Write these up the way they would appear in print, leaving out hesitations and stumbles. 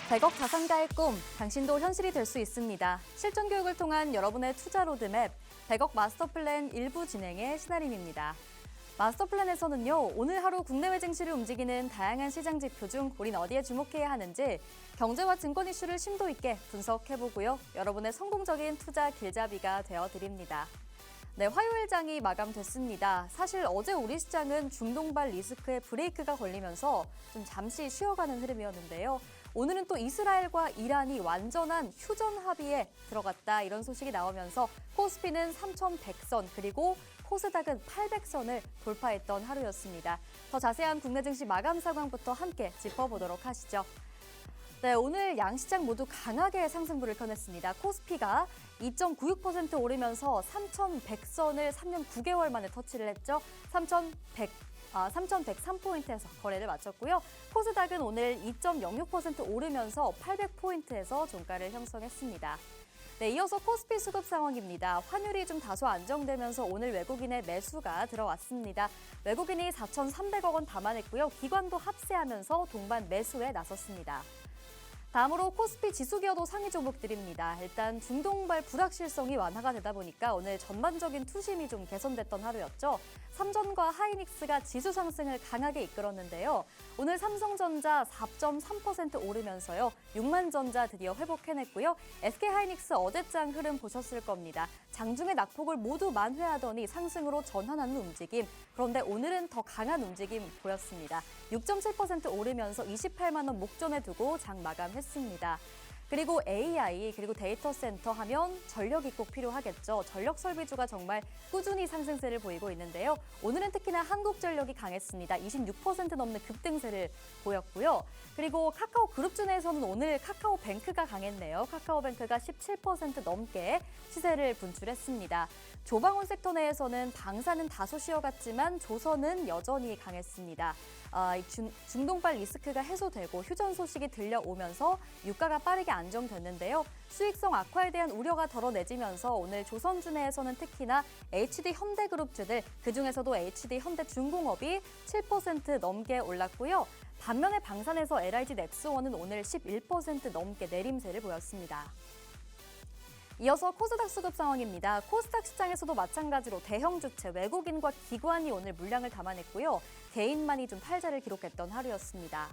100억 자산가의 꿈, 당신도 현실이 될 수 있습니다. 실전 교육을 통한 여러분의 투자 로드맵, 100억 마스터 플랜 일부 진행의 신아림입니다. 마스터 플랜에서는요, 오늘 하루 국내외 증시를 움직이는 다양한 시장 지표 중 우린 어디에 주목해야 하는지 경제와 증권 이슈를 심도 있게 분석해보고요. 여러분의 성공적인 투자 길잡이가 되어드립니다. 네, 화요일장이 마감됐습니다. 사실 어제 우리 시장은 중동발 리스크에 브레이크가 걸리면서 좀 잠시 쉬어가는 흐름이었는데요. 오늘은 또 이스라엘과 이란이 완전한 휴전 합의에 들어갔다 이런 소식이 나오면서 코스피는 3,100선 그리고 코스닥은 800선을 돌파했던 하루였습니다. 더 자세한 국내 증시 마감 상황부터 함께 짚어보도록 하시죠. 네, 오늘 양시장 모두 강하게 상승부를 켜냈습니다. 코스피가 2.96% 오르면서 3,100선을 3년 9개월 만에 터치를 했죠. 3,103포인트에서 거래를 마쳤고요. 코스닥은 오늘 2.06% 오르면서 800포인트에서 종가를 형성했습니다. 네, 이어서 코스피 수급 상황입니다. 환율이 좀 다소 안정되면서 오늘 외국인의 매수가 들어왔습니다. 외국인이 4,300억 원 담아냈고요. 기관도 합세하면서 동반 매수에 나섰습니다. 다음으로 코스피 지수기여도 상위 종목들입니다. 일단 중동발 불확실성이 완화가 되다 보니까 오늘 전반적인 투심이 좀 개선됐던 하루였죠. 삼전과 하이닉스가 지수 상승을 강하게 이끌었는데요. 오늘 삼성전자 4.3% 오르면서요. 6만전자 드디어 회복해냈고요. SK하이닉스 어제장 흐름 보셨을 겁니다. 장중의 낙폭을 모두 만회하더니 상승으로 전환하는 움직임. 그런데 오늘은 더 강한 움직임 보였습니다. 6.7% 오르면서 28만 원 목전에 두고 장 마감했습니다. 그리고 AI, 그리고 데이터 센터 하면 전력이 꼭 필요하겠죠. 전력 설비주가 정말 꾸준히 상승세를 보이고 있는데요. 오늘은 특히나 한국전력이 강했습니다. 26% 넘는 급등세를 보였고요. 그리고 카카오 그룹주 내에서는 오늘 카카오뱅크가 강했네요. 카카오뱅크가 17% 넘게 시세를 분출했습니다. 조방원 섹터 내에서는 방사는 다소 쉬어갔지만 조선은 여전히 강했습니다. 중동발 리스크가 해소되고 휴전 소식이 들려오면서 유가가 빠르게 안정됐는데요. 수익성 악화에 대한 우려가 덜어내지면서 오늘 조선주 내에서는 특히나 HD 현대그룹주들, 그중에서도 HD 현대중공업이 7% 넘게 올랐고요. 반면에 방산에서 LIG 넥스원은 오늘 11% 넘게 내림세를 보였습니다. 이어서 코스닥 수급 상황입니다. 코스닥 시장에서도 마찬가지로 대형 주체, 외국인과 기관이 오늘 물량을 담아냈고요. 개인만이 좀 탈자를 기록했던 하루였습니다.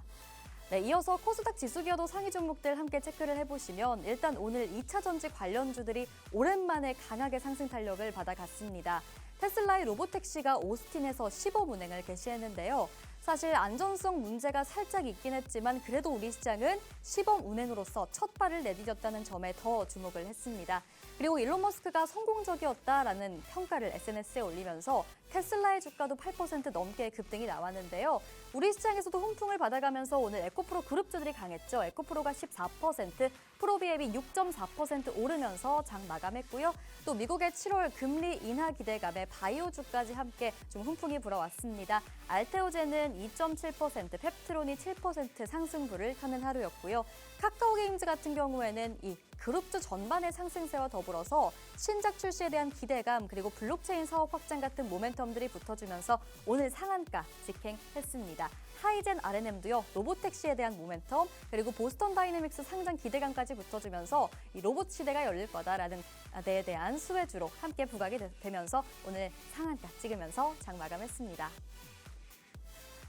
네, 이어서 코스닥 지수기여도 상위 종목들 함께 체크를 해보시면 일단 오늘 2차 전지 관련주들이 오랜만에 강하게 상승 탄력을 받아갔습니다. 테슬라의 로보택시가 오스틴에서 시범 운행을 개시했는데요. 사실 안전성 문제가 살짝 있긴 했지만 그래도 우리 시장은 시범 운행으로서 첫 발을 내디뎠다는 점에 더 주목을 했습니다. 그리고 일론 머스크가 성공적이었다라는 평가를 SNS에 올리면서 테슬라의 주가도 8% 넘게 급등이 나왔는데요. 우리 시장에서도 훈풍을 받아가면서 오늘 에코프로 그룹주들이 강했죠. 에코프로가 14%, 프로비앱이 6.4% 오르면서 장 마감했고요. 또 미국의 7월 금리 인하 기대감에 바이오주까지 함께 좀 훈풍이 불어왔습니다. 알테오제는 2.7%, 펩트론이 7% 상승부를 켜는 하루였고요. 카카오게임즈 같은 경우에는 이 그룹주 전반의 상승세와 더불어서 신작 출시에 대한 기대감 그리고 블록체인 사업 확장 같은 모멘텀들이 붙어주면서 오늘 상한가 직행했습니다. 하이젠 R&M도요. 로보택시에 대한 모멘텀 그리고 보스턴 다이내믹스 상장 기대감까지 붙어주면서 이 로봇 시대가 열릴 거다라는 데에 대한 수혜주로 함께 부각이 되면서 오늘 상한가 찍으면서 장 마감했습니다.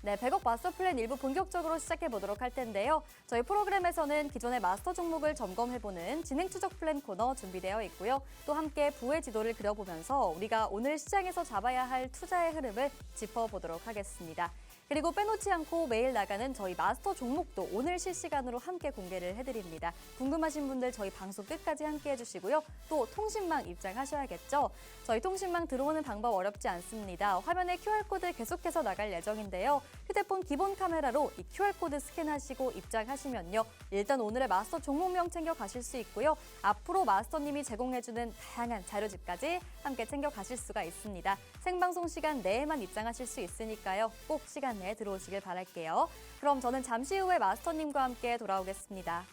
네, 100억 마스터 플랜 일부 본격적으로 시작해보도록 할 텐데요. 저희 프로그램에서는 기존의 마스터 종목을 점검해보는 진행 추적 플랜 코너 준비되어 있고요. 또 함께 부의 지도를 그려보면서 우리가 오늘 시장에서 잡아야 할 투자의 흐름을 짚어보도록 하겠습니다. 그리고 빼놓지 않고 매일 나가는 저희 마스터 종목도 오늘 실시간으로 함께 공개를 해드립니다. 궁금하신 분들 저희 방송 끝까지 함께 해주시고요. 또 통신망 입장하셔야겠죠. 저희 통신망 들어오는 방법 어렵지 않습니다. 화면에 QR코드 계속해서 나갈 예정인데요. 휴대폰 기본 카메라로 이 QR코드 스캔하시고 입장하시면요. 일단 오늘의 마스터 종목명 챙겨 가실 수 있고요. 앞으로 마스터님이 제공해주는 다양한 자료집까지 함께 챙겨 가실 수가 있습니다. 생방송 시간 내에만 입장하실 수 있으니까요. 꼭 시간 내에 들어오시길 바랄게요. 그럼 저는 잠시 후에 마스터님과 함께 돌아오겠습니다.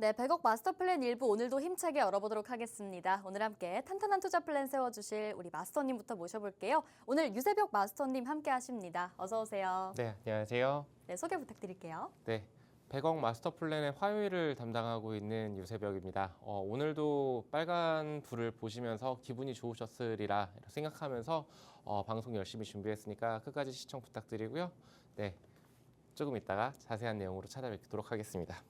네, 100억 마스터 플랜 일부 오늘도 힘차게 열어보도록 하겠습니다. 오늘 함께 탄탄한 투자 플랜 세워주실 우리 마스터님부터 모셔볼게요. 오늘 유세벽 마스터님 함께 하십니다. 어서 오세요. 네, 안녕하세요. 네, 소개 부탁드릴게요. 네, 100억 마스터 플랜의 화요일을 담당하고 있는 유세벽입니다. 오늘도 빨간 불을 보시면서 기분이 좋으셨으리라 생각하면서 방송 열심히 준비했으니까 끝까지 시청 부탁드리고요. 네, 조금 있다가 자세한 내용으로 찾아뵙도록 하겠습니다.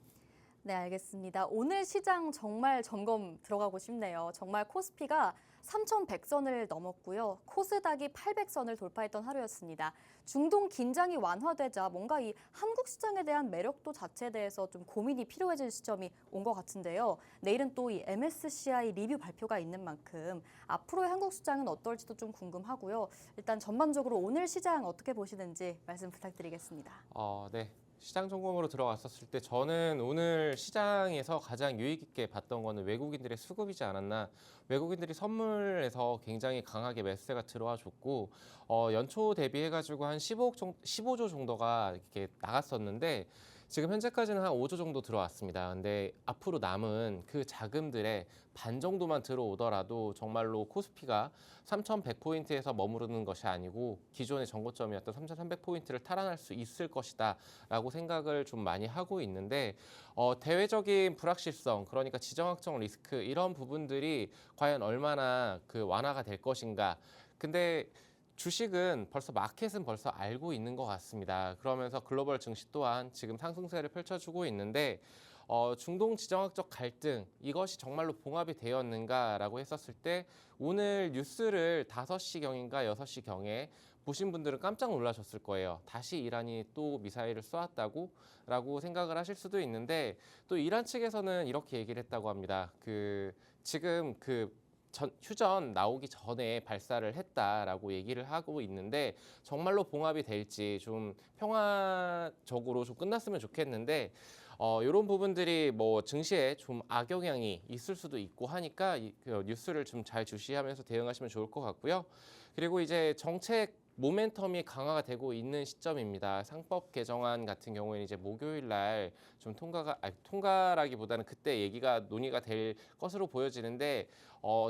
네, 알겠습니다. 오늘 시장 정말 점검 들어가고 싶네요. 정말 코스피가 3,100선을 넘었고요. 코스닥이 800선을 돌파했던 하루였습니다. 중동 긴장이 완화되자 뭔가 이 한국 시장에 대한 매력도 자체에 대해서 좀 고민이 필요해질 시점이 온 것 같은데요. 내일은 또 이 MSCI 리뷰 발표가 있는 만큼 앞으로의 한국 시장은 어떨지도 좀 궁금하고요. 일단 전반적으로 오늘 시장 어떻게 보시는지 말씀 부탁드리겠습니다. 네. 시장 점검으로 들어갔었을 때 저는 오늘 시장에서 가장 유익 있게 봤던 거는 외국인들의 수급이지 않았나. 외국인들이 선물에서 굉장히 강하게 매수세가 들어와 줬고 연초 대비해가지고 한 15조 정도가 이렇게 나갔었는데 지금 현재까지는 한 5조 정도 들어왔습니다. 근데 앞으로 남은 그 자금들의 반 정도만 들어오더라도 정말로 코스피가 3,100포인트에서 머무르는 것이 아니고 기존의 전고점이었던 3,300포인트를 탈환할 수 있을 것이다 라고 생각을 좀 많이 하고 있는데 대외적인 불확실성, 그러니까 지정학적 리스크 이런 부분들이 과연 얼마나 그 완화가 될 것인가. 근데 주식은 마켓은 벌써 알고 있는 것 같습니다. 그러면서 글로벌 증시 또한 지금 상승세를 펼쳐주고 있는데 중동 지정학적 갈등 이것이 정말로 봉합이 되었는가라고 했었을 때 오늘 뉴스를 5시경인가 6시경에 보신 분들은 깜짝 놀라셨을 거예요. 다시 이란이 또 미사일을 쏘았다고 생각을 하실 수도 있는데 또 이란 측에서는 이렇게 얘기를 했다고 합니다. 지금 휴전 나오기 전에 발사를 했다라고 얘기를 하고 있는데 정말로 봉합이 될지 좀 평화적으로 좀 끝났으면 좋겠는데 이런 부분들이 뭐 증시에 좀 악영향이 있을 수도 있고 하니까 뉴스를 좀 잘 주시하면서 대응하시면 좋을 것 같고요. 그리고 이제 정책 모멘텀이 강화가 되고 있는 시점입니다. 상법 개정안 같은 경우에는 이제 목요일 날 좀 통과라기보다는 그때 얘기가 논의가 될 것으로 보여지는데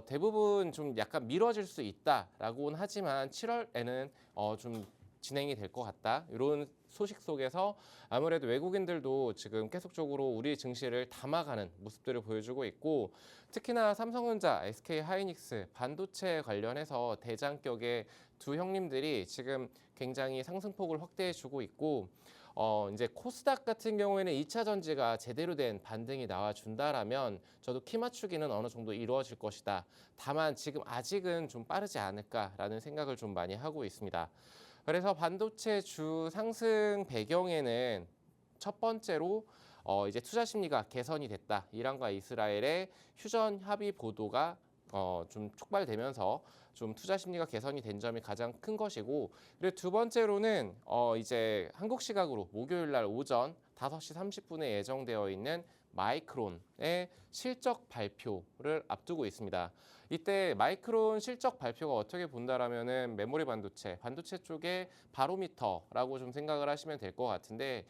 대부분 좀 약간 미뤄질 수 있다라고는 하지만 7월에는 좀 진행이 될 것 같다. 이런 소식 속에서 아무래도 외국인들도 지금 계속적으로 우리 증시를 담아가는 모습들을 보여주고 있고 특히나 삼성전자, SK하이닉스, 반도체 관련해서 대장격의 두 형님들이 지금 굉장히 상승폭을 확대해주고 있고 이제 코스닥 같은 경우에는 2차 전지가 제대로 된 반등이 나와준다라면 저도 키 맞추기는 어느 정도 이루어질 것이다. 다만 지금 아직은 좀 빠르지 않을까라는 생각을 좀 많이 하고 있습니다. 그래서 반도체 주 상승 배경에는 첫 번째로 이제 투자 심리가 개선이 됐다. 이란과 이스라엘의 휴전 합의 보도가 좀 촉발되면서 좀 투자 심리가 개선이 된 점이 가장 큰 것이고, 그리고 두 번째로는 이제 한국 시각으로 목요일 날 오전 5시 30분에 예정되어 있는 마이크론의 실적 발표를 앞두고 있습니다. 이때 마이크론 실적 발표가 어떻게 본다라면은 메모리 반도체 쪽의 바로미터라고 좀 생각을 하시면 될 것 같은데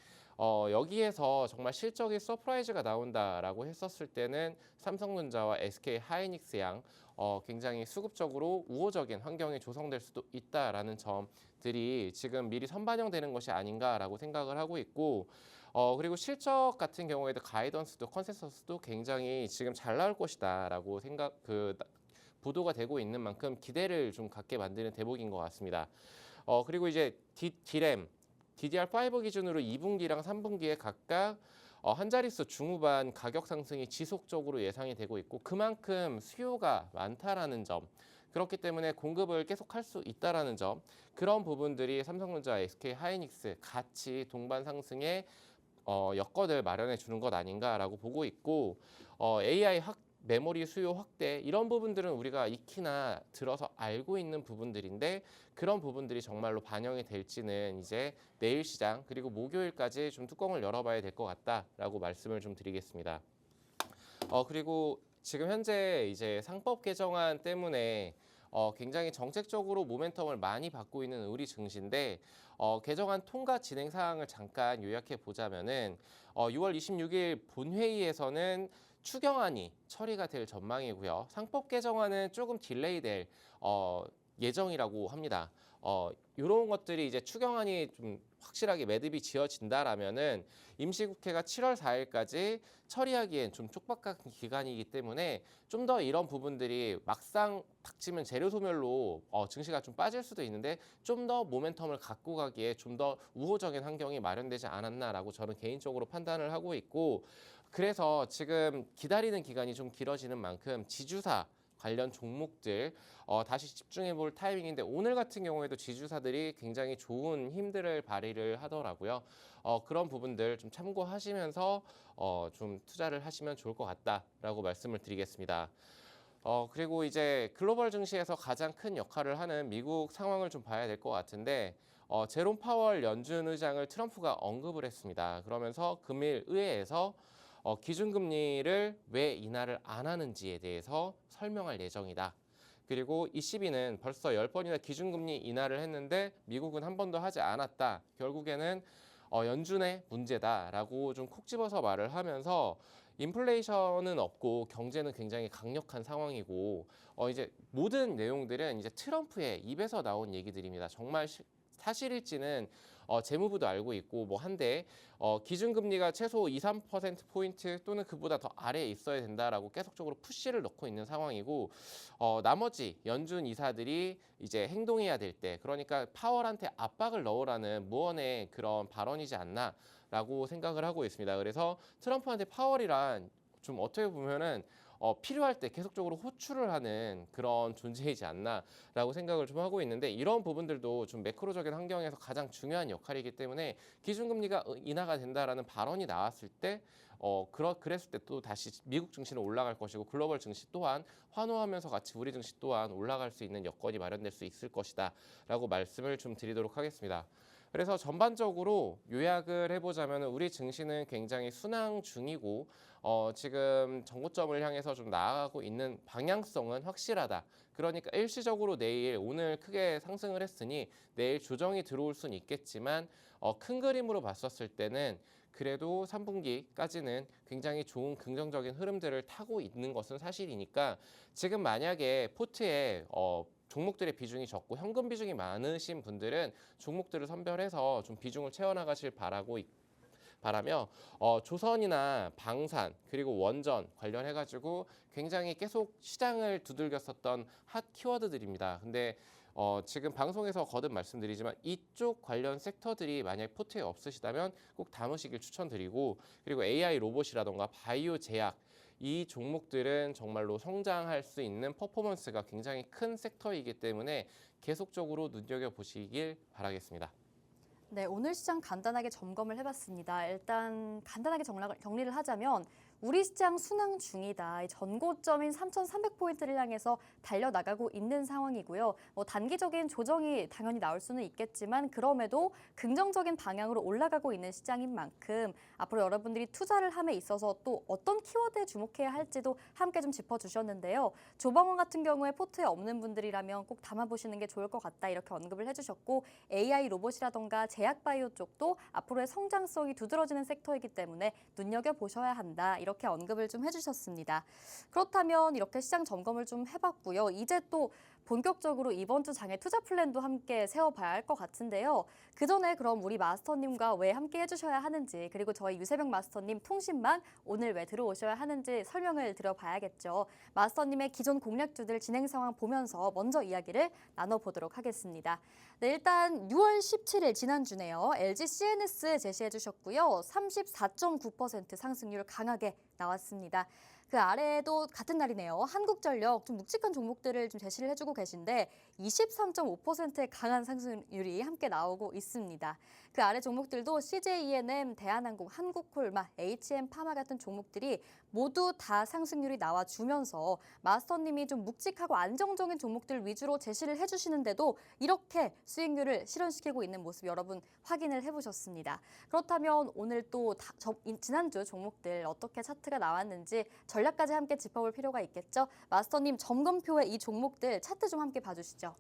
여기에서 정말 실적이 서프라이즈가 나온다라고 했었을 때는 삼성전자와 SK하이닉스 양 굉장히 수급적으로 우호적인 환경이 조성될 수도 있다라는 점들이 지금 미리 선반영되는 것이 아닌가라고 생각을 하고 있고 그리고 실적 같은 경우에도 가이던스도 컨센서스도 굉장히 지금 잘 나올 것이다라고 보도가 되고 있는 만큼 기대를 좀 갖게 만드는 대목인 것 같습니다. 그리고 이제 DRAM DDR5 기준으로 2분기랑 3분기에 각각 한 자릿수 중후반 가격 상승이 지속적으로 예상이 되고 있고 그만큼 수요가 많다라는 점, 그렇기 때문에 공급을 계속할 수 있다라는 점, 그런 부분들이 삼성전자, SK하이닉스 같이 동반 상승에 여건을 마련해 주는 것 아닌가라고 보고 있고 AI 메모리 수요 확대 이런 부분들은 우리가 익히나 들어서 알고 있는 부분들인데 그런 부분들이 정말로 반영이 될지는 이제 내일 시장 그리고 목요일까지 좀 뚜껑을 열어봐야 될 것 같다라고 말씀을 좀 드리겠습니다. 그리고 지금 현재 이제 상법 개정안 때문에 굉장히 정책적으로 모멘텀을 많이 받고 있는 우리 증시인데 개정안 통과 진행 사항을 잠깐 요약해 보자면은 6월 26일 본회의에서는 추경안이 처리가 될 전망이고요. 상법 개정안은 조금 딜레이될 예정이라고 합니다. 이런 것들이 이제 추경안이 좀 확실하게 매듭이 지어진다라면은 임시국회가 7월 4일까지 처리하기엔 좀 촉박한 기간이기 때문에 좀 더 이런 부분들이 막상 닥치면 재료 소멸로 증시가 좀 빠질 수도 있는데 좀 더 모멘텀을 갖고 가기에 좀 더 우호적인 환경이 마련되지 않았나라고 저는 개인적으로 판단을 하고 있고 그래서 지금 기다리는 기간이 좀 길어지는 만큼 지주사 관련 종목들 다시 집중해 볼 타이밍인데 오늘 같은 경우에도 지주사들이 굉장히 좋은 힘들을 발휘를 하더라고요. 그런 부분들 좀 참고하시면서 좀 투자를 하시면 좋을 것 같다라고 말씀을 드리겠습니다. 그리고 이제 글로벌 증시에서 가장 큰 역할을 하는 미국 상황을 좀 봐야 될 것 같은데 제롬 파월 연준 의장을 트럼프가 언급을 했습니다. 그러면서 금일 의회에서 기준금리를 왜 인하를 안 하는지에 대해서 설명할 예정이다. 그리고 ECB는 벌써 10번이나 기준금리 인하를 했는데 미국은 한 번도 하지 않았다. 결국에는 연준의 문제다라고 좀 콕 집어서 말을 하면서 인플레이션은 없고 경제는 굉장히 강력한 상황이고 이제 모든 내용들은 이제 트럼프의 입에서 나온 얘기들입니다. 정말 사실일지는 재무부도 알고 있고 뭐 한데 기준금리가 최소 2, 3%포인트 또는 그보다 더 아래에 있어야 된다라고 계속적으로 푸시를 넣고 있는 상황이고 나머지 연준 이사들이 이제 행동해야 될 때 그러니까 파월한테 압박을 넣으라는 무언의 그런 발언이지 않나라고 생각을 하고 있습니다. 그래서 트럼프한테 파월이란 좀 어떻게 보면은 필요할 때 계속적으로 호출을 하는 그런 존재이지 않나라고 생각을 좀 하고 있는데 이런 부분들도 좀 매크로적인 환경에서 가장 중요한 역할이기 때문에 기준금리가 인하가 된다라는 발언이 나왔을 때 그랬을 때 또 다시 미국 증시는 올라갈 것이고 글로벌 증시 또한 환호하면서 같이 우리 증시 또한 올라갈 수 있는 여건이 마련될 수 있을 것이다라고 말씀을 좀 드리도록 하겠습니다. 그래서 전반적으로 요약을 해보자면 우리 증시는 굉장히 순항 중이고 지금 정고점을 향해서 좀 나아가고 있는 방향성은 확실하다. 그러니까 일시적으로 오늘 크게 상승을 했으니 내일 조정이 들어올 수는 있겠지만 큰 그림으로 봤었을 때는 그래도 3분기까지는 굉장히 좋은 긍정적인 흐름들을 타고 있는 것은 사실이니까 지금 만약에 포트에 종목들의 비중이 적고 현금 비중이 많으신 분들은 종목들을 선별해서 좀 비중을 채워나가실 바라며 조선이나 방산 그리고 원전 관련해가지고 굉장히 계속 시장을 두들겼었던 핫 키워드들입니다. 근데 지금 방송에서 거듭 말씀드리지만 이쪽 관련 섹터들이 만약 포트에 없으시다면 꼭 담으시길 추천드리고 그리고 AI 로봇이라던가 바이오 제약 이 종목들은 정말로 성장할 수 있는 퍼포먼스가 굉장히 큰 섹터이기 때문에 계속적으로 눈여겨보시길 바라겠습니다. 네, 오늘 시장 간단하게 점검을 해봤습니다. 일단 간단하게 정리를 하자면 우리 시장 순항 중이다. 전고점인 3,300포인트를 향해서 달려나가고 있는 상황이고요. 단기적인 조정이 당연히 나올 수는 있겠지만 그럼에도 긍정적인 방향으로 올라가고 있는 시장인 만큼 앞으로 여러분들이 투자를 함에 있어서 또 어떤 키워드에 주목해야 할지도 함께 좀 짚어주셨는데요. 조방원 같은 경우에 포트에 없는 분들이라면 꼭 담아보시는 게 좋을 것 같다 이렇게 언급을 해주셨고 AI 로봇이라던가 제약바이오 쪽도 앞으로의 성장성이 두드러지는 섹터이기 때문에 눈여겨보셔야 한다. 이렇게 언급을 좀 해주셨습니다. 그렇다면 이렇게 시장 점검을 좀 해봤고요. 이제 또 본격적으로 이번 주 장의 투자 플랜도 함께 세워봐야 할 것 같은데요. 그 전에 그럼 우리 마스터님과 왜 함께 해주셔야 하는지 그리고 저희 유세병 마스터님 통신만 오늘 왜 들어오셔야 하는지 설명을 드려봐야겠죠. 마스터님의 기존 공략주들 진행 상황 보면서 먼저 이야기를 나눠보도록 하겠습니다. 네, 일단 6월 17일 지난주네요. LG CNS 제시해 주셨고요. 34.9% 상승률 강하게 나왔습니다. 그 아래에도 같은 날이네요. 한국전력 좀 묵직한 종목들을 좀 제시를 해주고 계신데 23.5%의 강한 상승률이 함께 나오고 있습니다. 그 아래 종목들도 CJ ENM, 대한항공, 한국콜마, HM파마 같은 종목들이 모두 다 상승률이 나와주면서 마스터님이 좀 묵직하고 안정적인 종목들 위주로 제시를 해주시는데도 이렇게 수익률을 실현시키고 있는 모습 여러분 확인을 해보셨습니다. 그렇다면 오늘 또 지난주 종목들 어떻게 차트가 나왔는지 전략까지 함께 짚어볼 필요가 있겠죠. 마스터님 점검표에 이 종목들 차트 좀 함께 봐주시죠.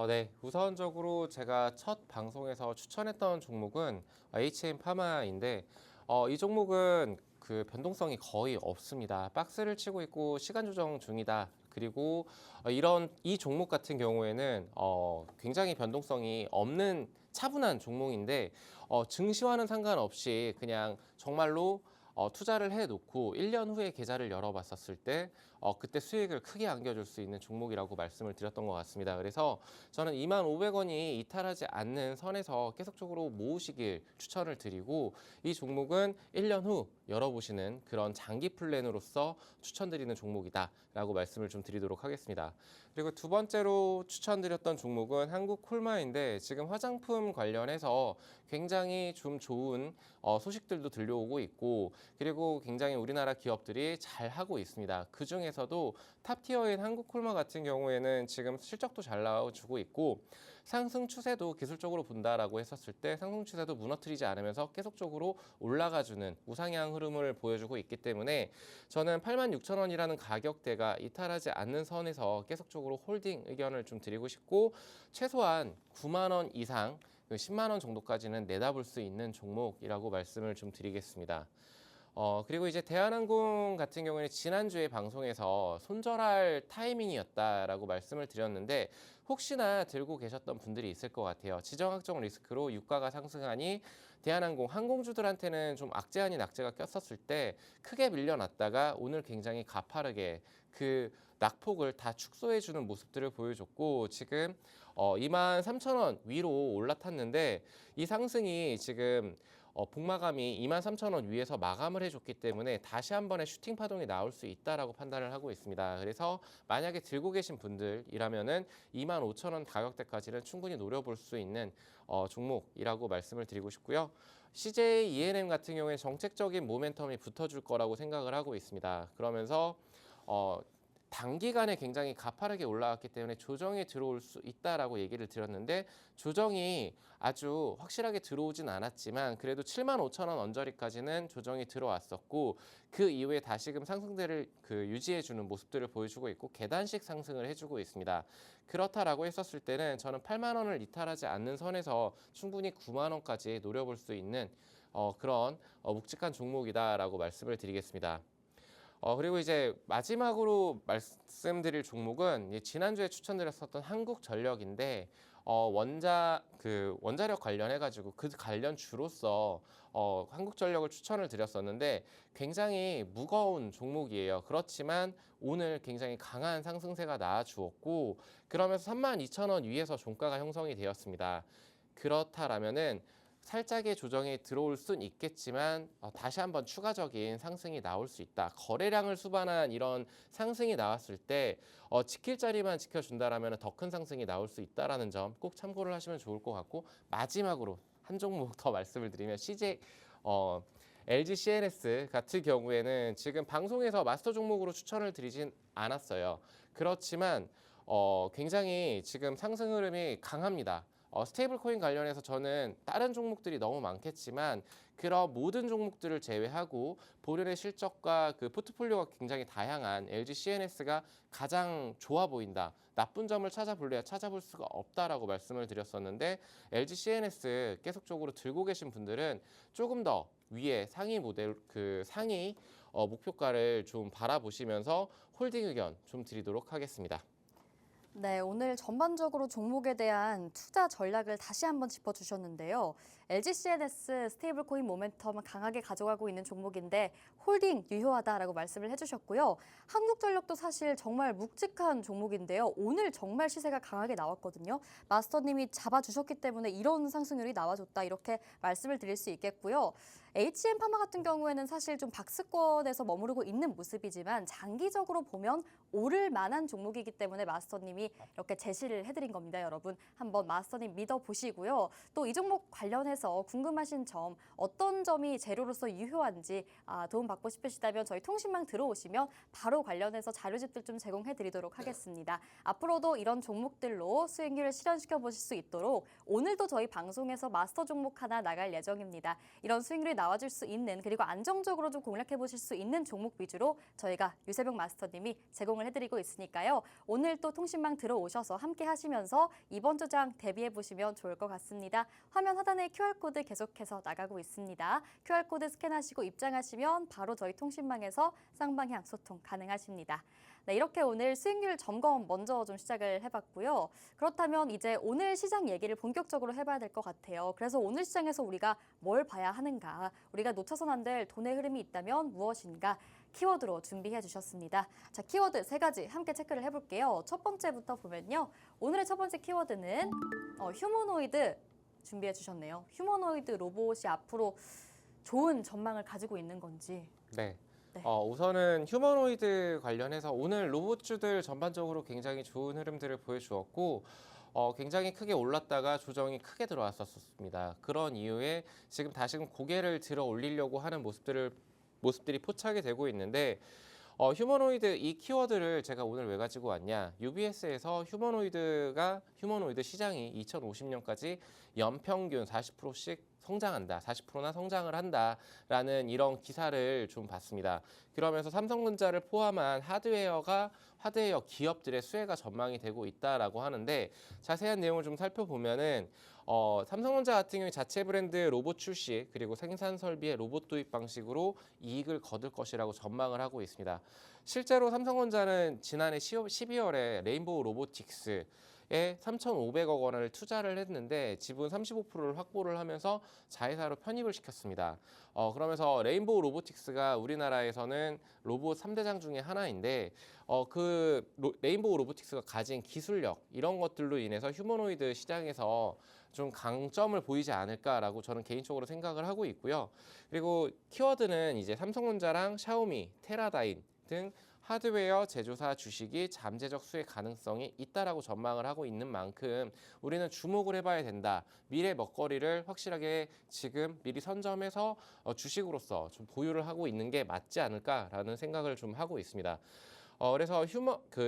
네. 우선적으로 제가 첫 방송에서 추천했던 종목은 HM 파마인데 이 종목은 그 변동성이 거의 없습니다. 박스를 치고 있고 시간 조정 중이다. 그리고 이 종목 같은 경우에는 굉장히 변동성이 없는 차분한 종목인데 증시와는 상관없이 그냥 정말로 투자를 해놓고 1년 후에 계좌를 열어봤었을 때 그때 수익을 크게 안겨줄 수 있는 종목이라고 말씀을 드렸던 것 같습니다. 그래서 저는 25,000원이 이탈하지 않는 선에서 계속적으로 모으시길 추천을 드리고 이 종목은 1년 후 열어보시는 그런 장기 플랜으로서 추천드리는 종목이다라고 말씀을 좀 드리도록 하겠습니다. 그리고 두 번째로 추천드렸던 종목은 한국콜마인데 지금 화장품 관련해서 굉장히 좀 좋은 소식들도 들려오고 있고 그리고 굉장히 우리나라 기업들이 잘 하고 있습니다. 그 중에서도 탑티어인 한국콜마 같은 경우에는 지금 실적도 잘 나와주고 있고 상승 추세도 기술적으로 본다라고 했었을 때 상승 추세도 무너뜨리지 않으면서 계속적으로 올라가주는 우상향 흐름을 보여주고 있기 때문에 저는 86,000원이라는 가격대가 이탈하지 않는 선에서 계속적으로 홀딩 의견을 좀 드리고 싶고 최소한 9만 원 이상 10만 원 정도까지는 내다볼 수 있는 종목이라고 말씀을 좀 드리겠습니다. 그리고 이제 대한항공 같은 경우에는 지난주에 방송에서 손절할 타이밍이었다라고 말씀을 드렸는데 혹시나 들고 계셨던 분들이 있을 것 같아요. 지정학적 리스크로 유가가 상승하니 대한항공 항공주들한테는 좀 악재 아닌 악재가 꼈었을 때 크게 밀려났다가 오늘 굉장히 가파르게 그 낙폭을 다 축소해주는 모습들을 보여줬고 지금 23,000원 위로 올라탔는데 이 상승이 지금 복마감이 23,000원 위에서 마감을 해줬기 때문에 다시 한 번의 슈팅 파동이 나올 수 있다라고 판단을 하고 있습니다. 그래서 만약에 들고 계신 분들이라면은 25,000원 가격대까지는 충분히 노려볼 수 있는 종목이라고 말씀을 드리고 싶고요. CJ ENM 같은 경우에 정책적인 모멘텀이 붙어줄 거라고 생각을 하고 있습니다. 그러면서 단기간에 굉장히 가파르게 올라왔기 때문에 조정이 들어올 수 있다라고 얘기를 드렸는데 조정이 아주 확실하게 들어오진 않았지만 그래도 75,000원 언저리까지는 조정이 들어왔었고 그 이후에 다시금 상승들을 유지해주는 모습들을 보여주고 있고 계단식 상승을 해주고 있습니다. 그렇다라고 했었을 때는 저는 8만 원을 이탈하지 않는 선에서 충분히 9만 원까지 노려볼 수 있는 그런 묵직한 종목이다라고 말씀을 드리겠습니다. 그리고 이제 마지막으로 말씀드릴 종목은 지난주에 추천드렸었던 한국전력인데 원자력 관련해가지고 그 관련 주로서 한국전력을 추천을 드렸었는데 굉장히 무거운 종목이에요. 그렇지만 오늘 굉장히 강한 상승세가 나와주었고 그러면서 32,000원 위에서 종가가 형성이 되었습니다. 그렇다라면은 살짝의 조정이 들어올 순 있겠지만 다시 한번 추가적인 상승이 나올 수 있다. 거래량을 수반한 이런 상승이 나왔을 때 지킬 자리만 지켜준다라면 더 큰 상승이 나올 수 있다라는 점 꼭 참고를 하시면 좋을 것 같고 마지막으로 한 종목 더 말씀을 드리면 LG CNS 같은 경우에는 지금 방송에서 마스터 종목으로 추천을 드리진 않았어요. 그렇지만 굉장히 지금 상승 흐름이 강합니다. 스테이블 코인 관련해서 저는 다른 종목들이 너무 많겠지만 그런 모든 종목들을 제외하고 본연의 실적과 그 포트폴리오가 굉장히 다양한 LG CNS가 가장 좋아 보인다. 나쁜 점을 찾아볼래야 찾아볼 수가 없다라고 말씀을 드렸었는데 LG CNS 계속적으로 들고 계신 분들은 조금 더 위에 상위 모델 상위 목표가를 좀 바라보시면서 홀딩 의견 좀 드리도록 하겠습니다. 네, 오늘 전반적으로 종목에 대한 투자 전략을 다시 한번 짚어주셨는데요. LG CNS 스테이블 코인 모멘텀을 강하게 가져가고 있는 종목인데 홀딩 유효하다라고 말씀을 해주셨고요. 한국전력도 사실 정말 묵직한 종목인데요. 오늘 정말 시세가 강하게 나왔거든요. 마스터님이 잡아주셨기 때문에 이런 상승률이 나와줬다 이렇게 말씀을 드릴 수 있겠고요. HM 파마 같은 경우에는 사실 좀 박스권에서 머무르고 있는 모습이지만 장기적으로 보면 오를 만한 종목이기 때문에 마스터님이 이렇게 제시를 해드린 겁니다, 여러분. 한번 마스터님 믿어보시고요. 또 이 종목 관련해서 궁금하신 점, 어떤 점이 재료로서 유효한지 도움받고 받고 싶으시다면 저희 통신망 들어오시면 바로 관련해서 자료집들 좀 제공해 드리도록 하겠습니다. 앞으로도 이런 종목들로 수익률을 실현시켜 보실 수 있도록 오늘도 저희 방송에서 마스터 종목 하나 나갈 예정입니다. 이런 수익률이 나와줄 수 있는 그리고 안정적으로 좀 공략해 보실 수 있는 종목 위주로 저희가 유세병 마스터님이 제공을 해드리고 있으니까요. 오늘 또 통신망 들어오셔서 함께 하시면서 이번 주장 대비해 보시면 좋을 것 같습니다. 화면 하단에 QR코드 계속해서 나가고 있습니다. QR코드 스캔하시고 입장하시면 바로 저희 통신망에서 쌍방향 소통 가능하십니다. 네, 이렇게 오늘 수익률 점검 먼저 좀 시작을 해봤고요. 그렇다면 이제 오늘 시장 얘기를 본격적으로 해봐야 될 것 같아요. 그래서 오늘 시장에서 우리가 뭘 봐야 하는가, 우리가 놓쳐선 안 될 돈의 흐름이 있다면 무엇인가, 키워드로 준비해 주셨습니다. 자, 키워드 3가지 함께 체크를 해볼게요. 첫 번째부터 보면요. 오늘의 첫 번째 키워드는 휴머노이드 준비해 주셨네요. 휴머노이드 로봇이 앞으로 좋은 전망을 가지고 있는 건지. 네. 네. 우선은 휴머노이드 관련해서 오늘 로봇주들 전반적으로 굉장히 좋은 흐름들을 보여주었고 굉장히 크게 올랐다가 조정이 크게 들어왔었습니다. 그런 이후에 지금 다시금 고개를 들어 올리려고 하는 모습들이 포착이 되고 있는데 휴머노이드 이 키워드를 제가 오늘 왜 가지고 왔냐? UBS에서 휴머노이드 시장이 2050년까지 연평균 40%씩 성장한다, 40%나 성장을 한다라는 이런 기사를 좀 봤습니다. 그러면서 삼성전자를 포함한 하드웨어 기업들의 수혜가 전망이 되고 있다라고 하는데 자세한 내용을 좀 살펴보면은 삼성전자 같은 경우 자체 브랜드 로봇 출시 그리고 생산 설비의 로봇 도입 방식으로 이익을 거둘 것이라고 전망을 하고 있습니다. 실제로 삼성전자는 지난해 12월에 레인보우 로보틱스에 3,500억 원을 투자를 했는데 지분 35%를 확보를 하면서 자회사로 편입을 시켰습니다. 그러면서 레인보우 로보틱스가 우리나라에서는 로봇 3대장 중에 하나인데 레인보우 로보틱스가 가진 기술력 이런 것들로 인해서 휴머노이드 시장에서 좀 강점을 보이지 않을까라고 저는 개인적으로 생각을 하고 있고요. 그리고 키워드는 이제 삼성전자랑 샤오미, 테라다인 등 하드웨어 제조사 주식이 잠재적 수익 가능성이 있다라고 전망을 하고 있는 만큼 우리는 주목을 해봐야 된다. 미래 먹거리를 확실하게 지금 미리 선점해서 주식으로서 좀 보유를 하고 있는 게 맞지 않을까라는 생각을 좀 하고 있습니다. 그래서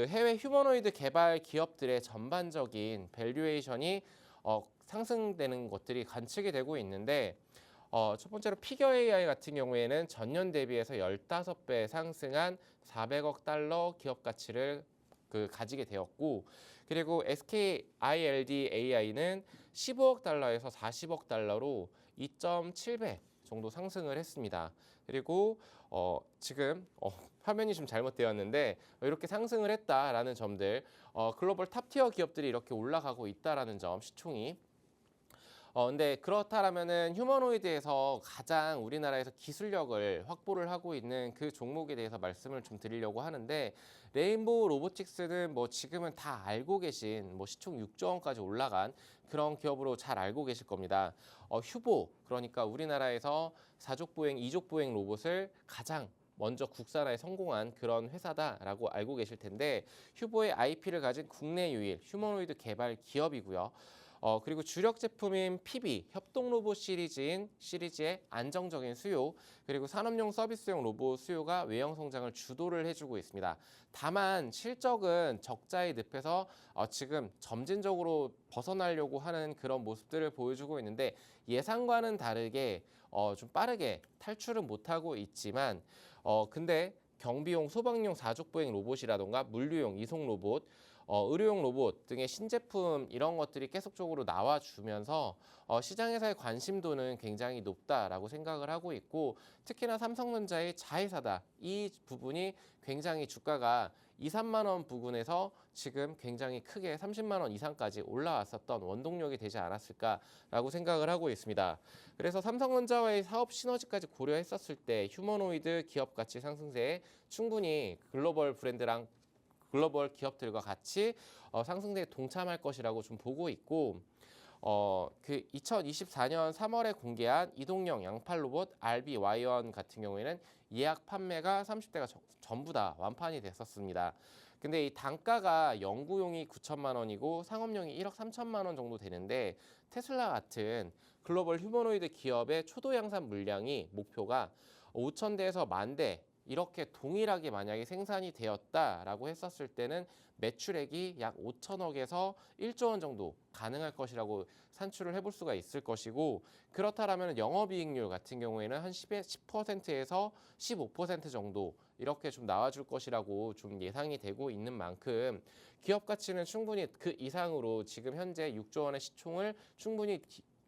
해외 휴머노이드 개발 기업들의 전반적인 밸류에이션이 상승되는 것들이 관측이 되고 있는데 첫 번째로 피겨 AI 같은 경우에는 전년 대비해서 15배 상승한 400억 달러 기업 가치를 가지게 되었고 그리고 SKILD AI는 15억 달러에서 40억 달러로 2.7배 정도 상승을 했습니다. 그리고 지금 화면이 좀 잘못되었는데 이렇게 상승을 했다라는 점들 글로벌 탑티어 기업들이 이렇게 올라가고 있다라는 점 시총이 근데 그렇다라면은 휴머노이드에서 가장 우리나라에서 기술력을 확보를 하고 있는 그 종목에 대해서 말씀을 좀 드리려고 하는데 레인보우 로보틱스는 뭐 지금은 다 알고 계신 시총 6조 원까지 올라간 그런 기업으로 잘 알고 계실 겁니다. 휴보 그러니까 우리나라에서 4족 보행, 2족 보행 로봇을 가장 먼저 국산화에 성공한 그런 회사다라고 알고 계실 텐데 휴보의 IP를 가진 국내 유일 휴머노이드 개발 기업이고요. 그리고 주력 제품인 PB, 협동 로봇 시리즈의 안정적인 수요, 그리고 산업용 서비스용 로봇 수요가 외형 성장을 주도를 해주고 있습니다. 다만 실적은 적자의 늪에서 지금 점진적으로 벗어나려고 하는 그런 모습들을 보여주고 있는데 예상과는 다르게 좀 빠르게 탈출은 못하고 있지만 근데 경비용, 소방용 4족 보행 로봇이라던가 물류용 이송 로봇, 의료용 로봇 등의 신제품 이런 것들이 계속적으로 나와주면서 시장에서의 관심도는 굉장히 높다라고 생각을 하고 있고 특히나 삼성전자의 자회사다. 이 부분이 굉장히 주가가 2, 3만 원 부근에서 지금 굉장히 크게 30만 원 이상까지 올라왔었던 원동력이 되지 않았을까라고 생각을 하고 있습니다. 그래서 삼성전자와의 사업 시너지까지 고려했었을 때 휴머노이드 기업 가치 상승세에 충분히 글로벌 브랜드랑 글로벌 기업들과 같이 상승세에 동참할 것이라고 좀 보고 있고 2024년 3월에 공개한 이동형 양팔 로봇 RBY1 같은 경우에는 예약 판매가 30대가 전부 다 완판이 됐었습니다. 근데 이 단가가 연구용이 9천만 원이고 상업용이 1억 3천만 원 정도 되는데 테슬라 같은 글로벌 휴머노이드 기업의 초도 양산 물량이 목표가 5,000대에서 10,000대 이렇게 동일하게 만약에 생산이 되었다라고 했었을 때는 매출액이 약 5천억에서 1조 원 정도 가능할 것이라고 산출을 해볼 수가 있을 것이고, 그렇다면 영업이익률 같은 경우에는 한 10%에서 15% 정도 이렇게 좀 나와줄 것이라고 좀 예상이 되고 있는 만큼 기업 가치는 충분히 그 이상으로 지금 현재 6조 원의 시총을 충분히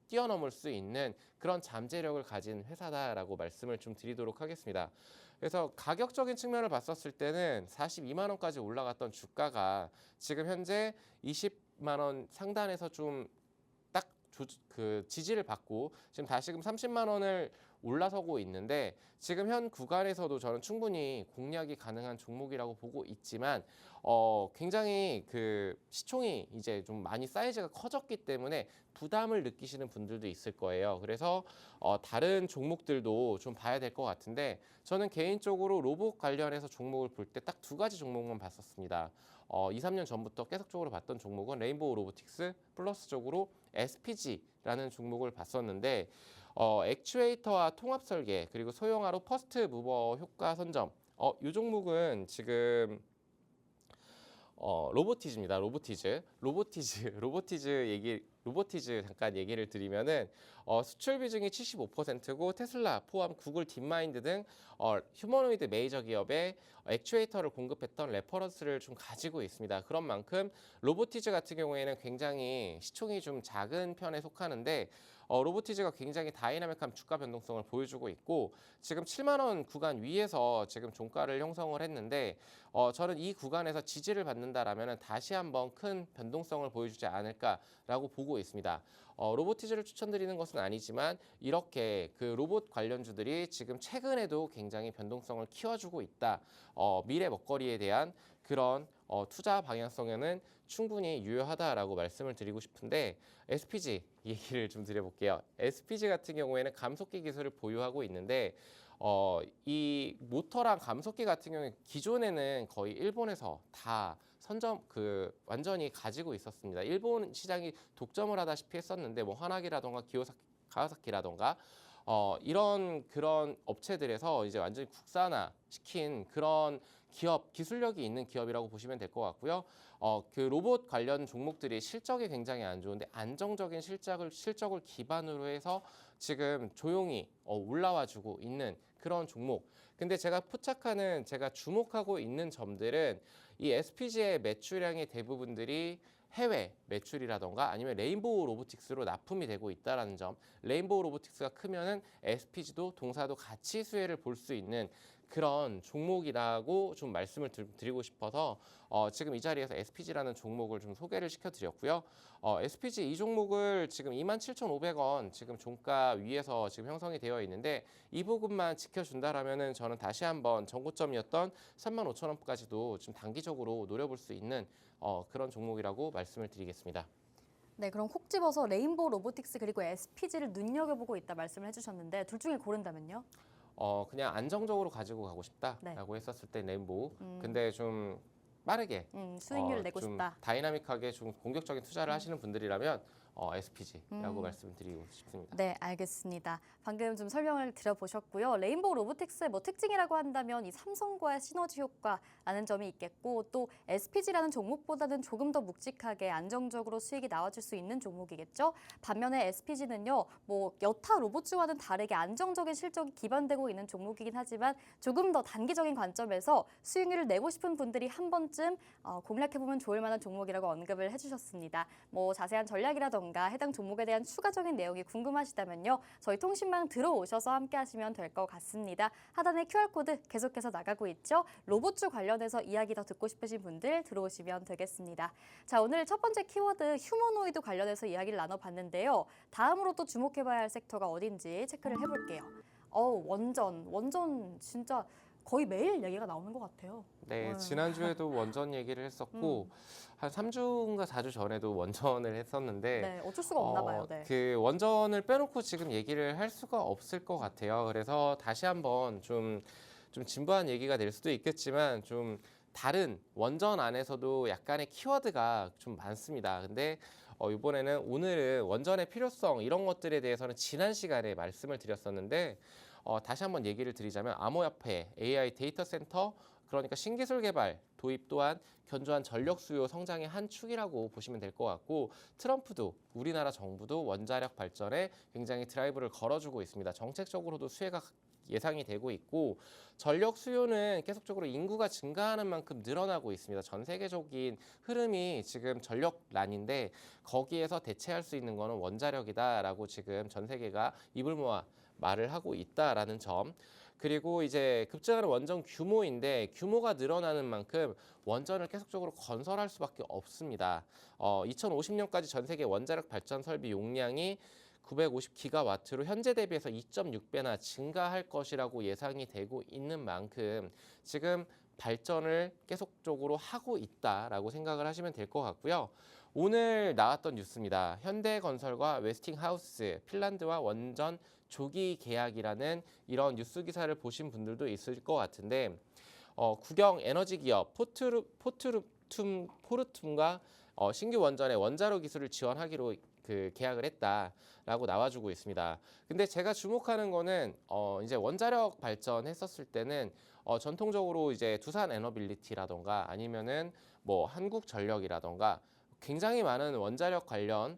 뛰어넘을 수 있는 그런 잠재력을 가진 회사다라고 말씀을 좀 드리도록 하겠습니다. 그래서 가격적인 측면을 봤었을 때는 42만 원까지 올라갔던 주가가 지금 현재 20만 원 상단에서 좀 딱 그 지지를 받고 지금 다시금 30만 원을 올라서고 있는데, 지금 현 구간에서도 저는 충분히 공략이 가능한 종목이라고 보고 있지만 굉장히 그 시총이 이제 좀 많이 사이즈가 커졌기 때문에 부담을 느끼시는 분들도 있을 거예요. 그래서 다른 종목들도 좀 봐야 될 것 같은데, 저는 개인적으로 로봇 관련해서 종목을 볼 때 딱 두 가지 종목만 봤었습니다. 2, 3년 전부터 계속적으로 봤던 종목은 레인보우 로보틱스, 플러스적으로 SPG라는 종목을 봤었는데, 액추에이터와 통합 설계, 그리고 소형화로 퍼스트 무버 효과 선점. 이 종목은 지금 로보티즈입니다. 로보티즈 잠깐 얘기를 드리면은 수출 비중이 75%고 테슬라 포함 구글 딥마인드 등 휴머노이드 메이저 기업에 액추에이터를 공급했던 레퍼런스를 좀 가지고 있습니다. 그런 만큼 로보티즈 같은 경우에는 굉장히 시총이 좀 작은 편에 속하는데, 로보티즈가 굉장히 다이나믹한 주가 변동성을 보여주고 있고, 지금 7만 원 구간 위에서 지금 종가를 형성을 했는데, 저는 이 구간에서 지지를 받는다라면 다시 한번 큰 변동성을 보여주지 않을까라고 보고 있습니다. 로보티즈를 추천드리는 것은 아니지만 이렇게 그 로봇 관련주들이 지금 최근에도 굉장히 변동성을 키워주고 있다. 미래 먹거리에 대한 그런 투자 방향성에는 충분히 유효하다라고 말씀을 드리고 싶은데, SPG 얘기를 좀 드려볼게요. SPG 같은 경우에는 감속기 기술을 보유하고 있는데, 이 모터랑 감속기 같은 경우에 기존에는 거의 일본에서 다 완전히 가지고 있었습니다. 일본 시장이 독점을 하다시피 했었는데, 뭐 화나기라던가 가와사키라던가 이런 그런 업체들에서 이제 완전히 국산화 시킨 그런 기술력이 있는 기업이라고 보시면 될 것 같고요. 그 로봇 관련 종목들이 실적이 굉장히 안 좋은데 안정적인 실적을 기반으로 해서 지금 조용히 올라와주고 있는 그런 종목. 근데 제가 주목하고 있는 점들은 이 SPG의 매출량의 대부분들이 해외 매출이라던가 아니면 레인보우 로보틱스로 납품이 되고 있다는 점. 레인보우 로보틱스가 크면은 SPG도 동사도 같이 수혜를 볼 수 있는 그런 종목이라고 좀 말씀을 드리고 싶어서 지금 이 자리에서 SPG라는 종목을 좀 소개를 시켜드렸고요. SPG 이 종목을 지금 27,500원 지금 종가 위에서 지금 형성이 되어 있는데, 이 부분만 지켜준다라면은 저는 다시 한번 전고점이었던 35,000원까지도 좀 단기적으로 노려볼 수 있는 그런 종목이라고 말씀을 드리겠습니다. 네, 그럼 콕 집어서 레인보우 로보틱스 그리고 SPG를 눈여겨보고 있다 말씀을 해주셨는데, 둘 중에 고른다면요? 그냥 안정적으로 가지고 가고 싶다라고 했었을 때 레인보우. 근데 좀 빠르게 수익률을 내고 좀 싶다. 다이나믹하게 좀 공격적인 투자를 하시는 분들이라면 SPG라고 말씀드리고 싶습니다. 네, 알겠습니다. 방금 좀 설명을 드려보셨고요. 레인보우 로보틱스의 뭐 특징이라고 한다면 이 삼성과의 시너지 효과라는 점이 있겠고, 또 SPG라는 종목보다는 조금 더 묵직하게 안정적으로 수익이 나와줄 수 있는 종목이겠죠. 반면에 SPG는요, 뭐 여타 로봇주와는 다르게 안정적인 실적이 기반되고 있는 종목이긴 하지만 조금 더 단기적인 관점에서 수익률을 내고 싶은 분들이 한 번쯤 공략해보면 좋을 만한 종목이라고 언급을 해주셨습니다. 뭐 자세한 전략이라던가 해당 종목에 대한 추가적인 내용이 궁금하시다면요, 저희 통신망 들어오셔서 함께 하시면 될 것 같습니다. 하단에 QR코드 계속해서 나가고 있죠. 로봇주 관련해서 이야기 더 듣고 싶으신 분들 들어오시면 되겠습니다. 자, 오늘 첫 번째 키워드 휴머노이드 관련해서 이야기를 나눠봤는데요. 다음으로 또 주목해봐야 할 섹터가 어딘지 체크를 해볼게요. 원전 진짜 거의 매일 얘기가 나오는 것 같아요. 네, 지난주에도 원전 얘기를 했었고 한 3주인가 4주 전에도 원전을 했었는데, 네, 어쩔 수가 없나 봐요. 네. 그 원전을 빼놓고 지금 얘기를 할 수가 없을 것 같아요. 그래서 다시 한번 좀 진부한 얘기가 될 수도 있겠지만, 좀 다른 원전 안에서도 약간의 키워드가 좀 많습니다. 근데 오늘은 원전의 필요성 이런 것들에 대해서는 지난 시간에 말씀을 드렸었는데, 다시 한번 얘기를 드리자면 암호화폐, AI 데이터 센터, 그러니까 신기술 개발 도입 또한 견조한 전력 수요 성장의 한 축이라고 보시면 될 것 같고, 트럼프도 우리나라 정부도 원자력 발전에 굉장히 드라이브를 걸어주고 있습니다. 정책적으로도 수혜가 예상이 되고 있고, 전력 수요는 계속적으로 인구가 증가하는 만큼 늘어나고 있습니다. 전 세계적인 흐름이 지금 전력난인데 거기에서 대체할 수 있는 거는 원자력이다라고 지금 전 세계가 입을 모아 말을 하고 있다라는 점. 그리고 이제 급증하는 원전 규모인데 규모가 늘어나는 만큼 원전을 계속적으로 건설할 수밖에 없습니다. 2050년까지 전 세계 원자력 발전 설비 용량이 950기가와트로 현재 대비해서 2.6배나 증가할 것이라고 예상이 되고 있는 만큼 지금 발전을 계속적으로 하고 있다라고 생각을 하시면 될 것 같고요. 오늘 나왔던 뉴스입니다. 현대건설과 웨스팅하우스, 핀란드와 원전 조기 계약이라는 이런 뉴스 기사를 보신 분들도 있을 것 같은데, 국영 에너지 기업 포르툼과 신규 원전의 원자로 기술을 지원하기로 그 계약을 했다라고 나와주고 있습니다. 근데 제가 주목하는 거는 이제 원자력 발전했었을 때는 전통적으로 이제 두산 에너빌리티라던가 아니면은 뭐 한국전력이라던가 굉장히 많은 원자력 관련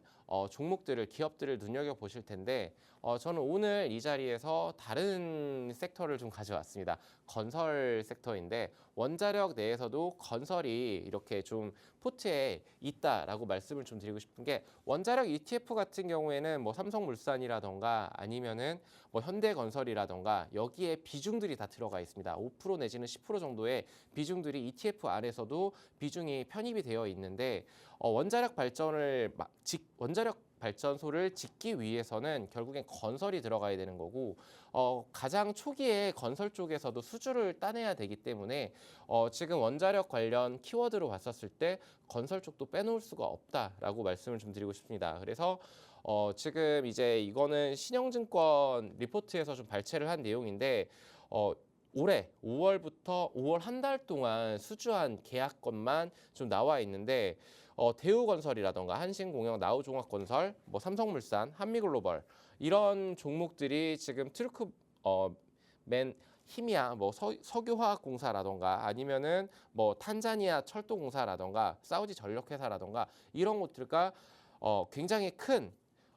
종목들을 기업들을 눈여겨 보실 텐데, 저는 오늘 이 자리에서 다른 섹터를 좀 가져왔습니다. 건설 섹터인데 원자력 내에서도 건설이 이렇게 좀 포트에 있다라고 말씀을 좀 드리고 싶은 게, 원자력 ETF 같은 경우에는 뭐 삼성물산이라던가 아니면은 뭐 현대건설이라던가 여기에 비중들이 다 들어가 있습니다. 5% 내지는 10% 정도의 비중들이 ETF 안에서도 비중이 편입이 되어 있는데, 원자력 발전소를 짓기 위해서는 결국엔 건설이 들어가야 되는 거고, 가장 초기에 건설 쪽에서도 수주를 따내야 되기 때문에 지금 원자력 관련 키워드로 봤었을 때 건설 쪽도 빼놓을 수가 없다라고 말씀을 좀 드리고 싶습니다. 그래서 지금 이제 이거는 신영증권 리포트에서 좀 발췌를 한 내용인데, 올해 5월부터 5월 한 달 동안 수주한 계약건만 좀 나와 있는데, 대우건설이라던가 한신공영, 나우종합건설, 뭐 삼성물산, 한미글로벌 이런 종목들이 지금 히미야 뭐 석유화학공사라던가 아니면은 뭐 탄자니아 철도공사라던가 사우디 전력회사라던가 이런 곳들과 굉장히 큰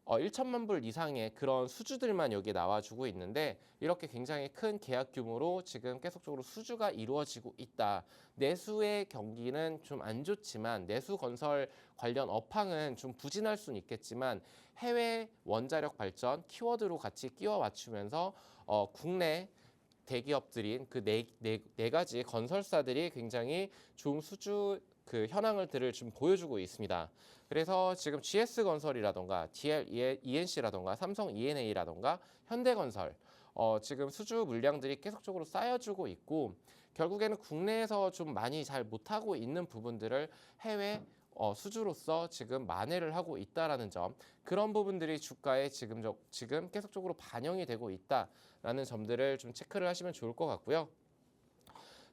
1천만 불 이상의 그런 수주들만 여기에 나와주고 있는데, 이렇게 굉장히 큰 계약 규모로 지금 계속적으로 수주가 이루어지고 있다. 내수의 경기는 좀 안 좋지만, 내수 건설 관련 업황은 좀 부진할 수는 있겠지만, 해외 원자력 발전 키워드로 같이 끼워 맞추면서 국내 대기업들인 그 네 가지 건설사들이 굉장히 좋은 수주 그 현황들을 좀 보여주고 있습니다. 그래서 지금 GS건설이라던가 DLENC라던가 삼성 E&A라던가 현대건설 지금 수주 물량들이 계속적으로 쌓여주고 있고, 결국에는 국내에서 좀 많이 잘 못하고 있는 부분들을 해외 수주로서 지금 만회를 하고 있다라는 점, 그런 부분들이 주가에 지금 계속적으로 반영이 되고 있다라는 점들을 좀 체크를 하시면 좋을 것 같고요.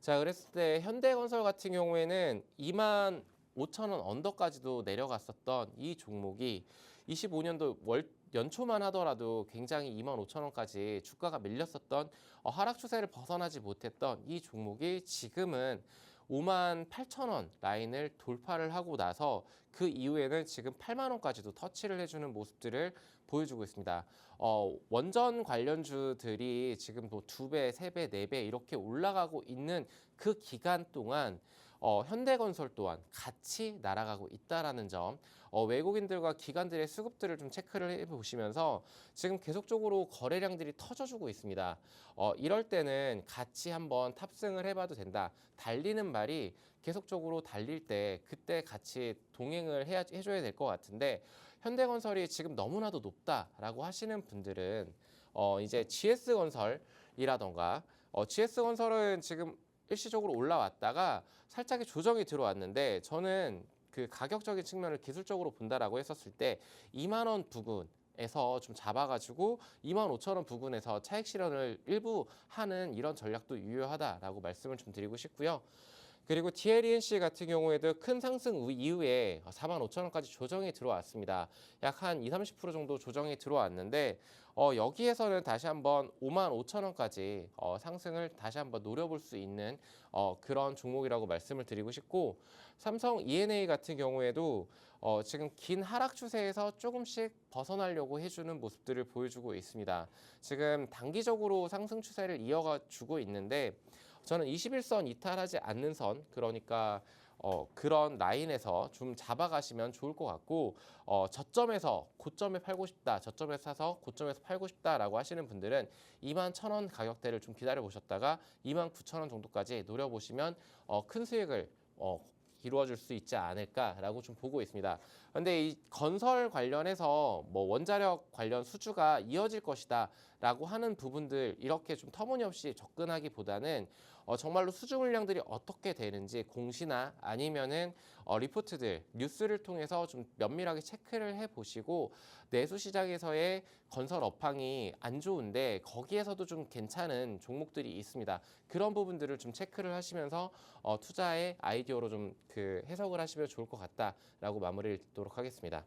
자, 그랬을 때 현대건설 같은 경우에는 25,000원 언더까지도 내려갔었던 이 종목이 25년도 연초만 하더라도 굉장히 25,000원까지 주가가 밀렸었던 하락 추세를 벗어나지 못했던 이 종목이 지금은 58,000원 라인을 돌파를 하고 나서 그 이후에는 지금 8만원까지도 터치를 해주는 모습들을 보여주고 있습니다. 원전 관련주들이 지금 뭐 2배, 3배, 4배 이렇게 올라가고 있는 그 기간 동안 현대건설 또한 같이 날아가고 있다라는 점, 외국인들과 기관들의 수급들을 좀 체크를 해보시면서 지금 계속적으로 거래량들이 터져주고 있습니다. 이럴 때는 같이 한번 탑승을 해봐도 된다. 달리는 말이 계속적으로 달릴 때 그때 같이 동행을 해줘야 될 것 같은데, 현대건설이 지금 너무나도 높다라고 하시는 분들은 이제 GS건설이라던가 GS건설은 지금 일시적으로 올라왔다가 살짝의 조정이 들어왔는데, 저는 그 가격적인 측면을 기술적으로 본다라고 했었을 때 2만 원 부근에서 좀 잡아가지고 25,000원 부근에서 차익 실현을 일부 하는 이런 전략도 유효하다라고 말씀을 좀 드리고 싶고요. 그리고 DLENC 같은 경우에도 큰 상승 이후에 45,000원까지 조정이 들어왔습니다. 약 한 20-30% 정도 조정이 들어왔는데 여기에서는 다시 한번 55,000원까지 상승을 다시 한번 노려볼 수 있는 그런 종목이라고 말씀을 드리고 싶고, 삼성 E&A 같은 경우에도 지금 긴 하락 추세에서 조금씩 벗어나려고 해주는 모습들을 보여주고 있습니다. 지금 단기적으로 상승 추세를 이어가 주고 있는데, 저는 21선 이탈하지 않는 선, 그러니까 그런 라인에서 좀 잡아가시면 좋을 것 같고, 저점에서 고점에 팔고 싶다, 저점에서 사서 고점에서 팔고 싶다라고 하시는 분들은 21,000원 가격대를 좀 기다려 보셨다가 29,000원 정도까지 노려보시면 큰 수익을 이루어줄 수 있지 않을까라고 좀 보고 있습니다. 그런데 이 건설 관련해서 뭐 원자력 관련 수주가 이어질 것이다라고 하는 부분들, 이렇게 좀 터무니없이 접근하기보다는 정말로 수주 물량들이 어떻게 되는지 공시나 아니면은 리포트들, 뉴스를 통해서 좀 면밀하게 체크를 해보시고, 내수 시장에서의 건설 업황이 안 좋은데 거기에서도 좀 괜찮은 종목들이 있습니다. 그런 부분들을 좀 체크를 하시면서 투자의 아이디어로 좀 그 해석을 하시면 좋을 것 같다라고 마무리를 짓도록 하겠습니다.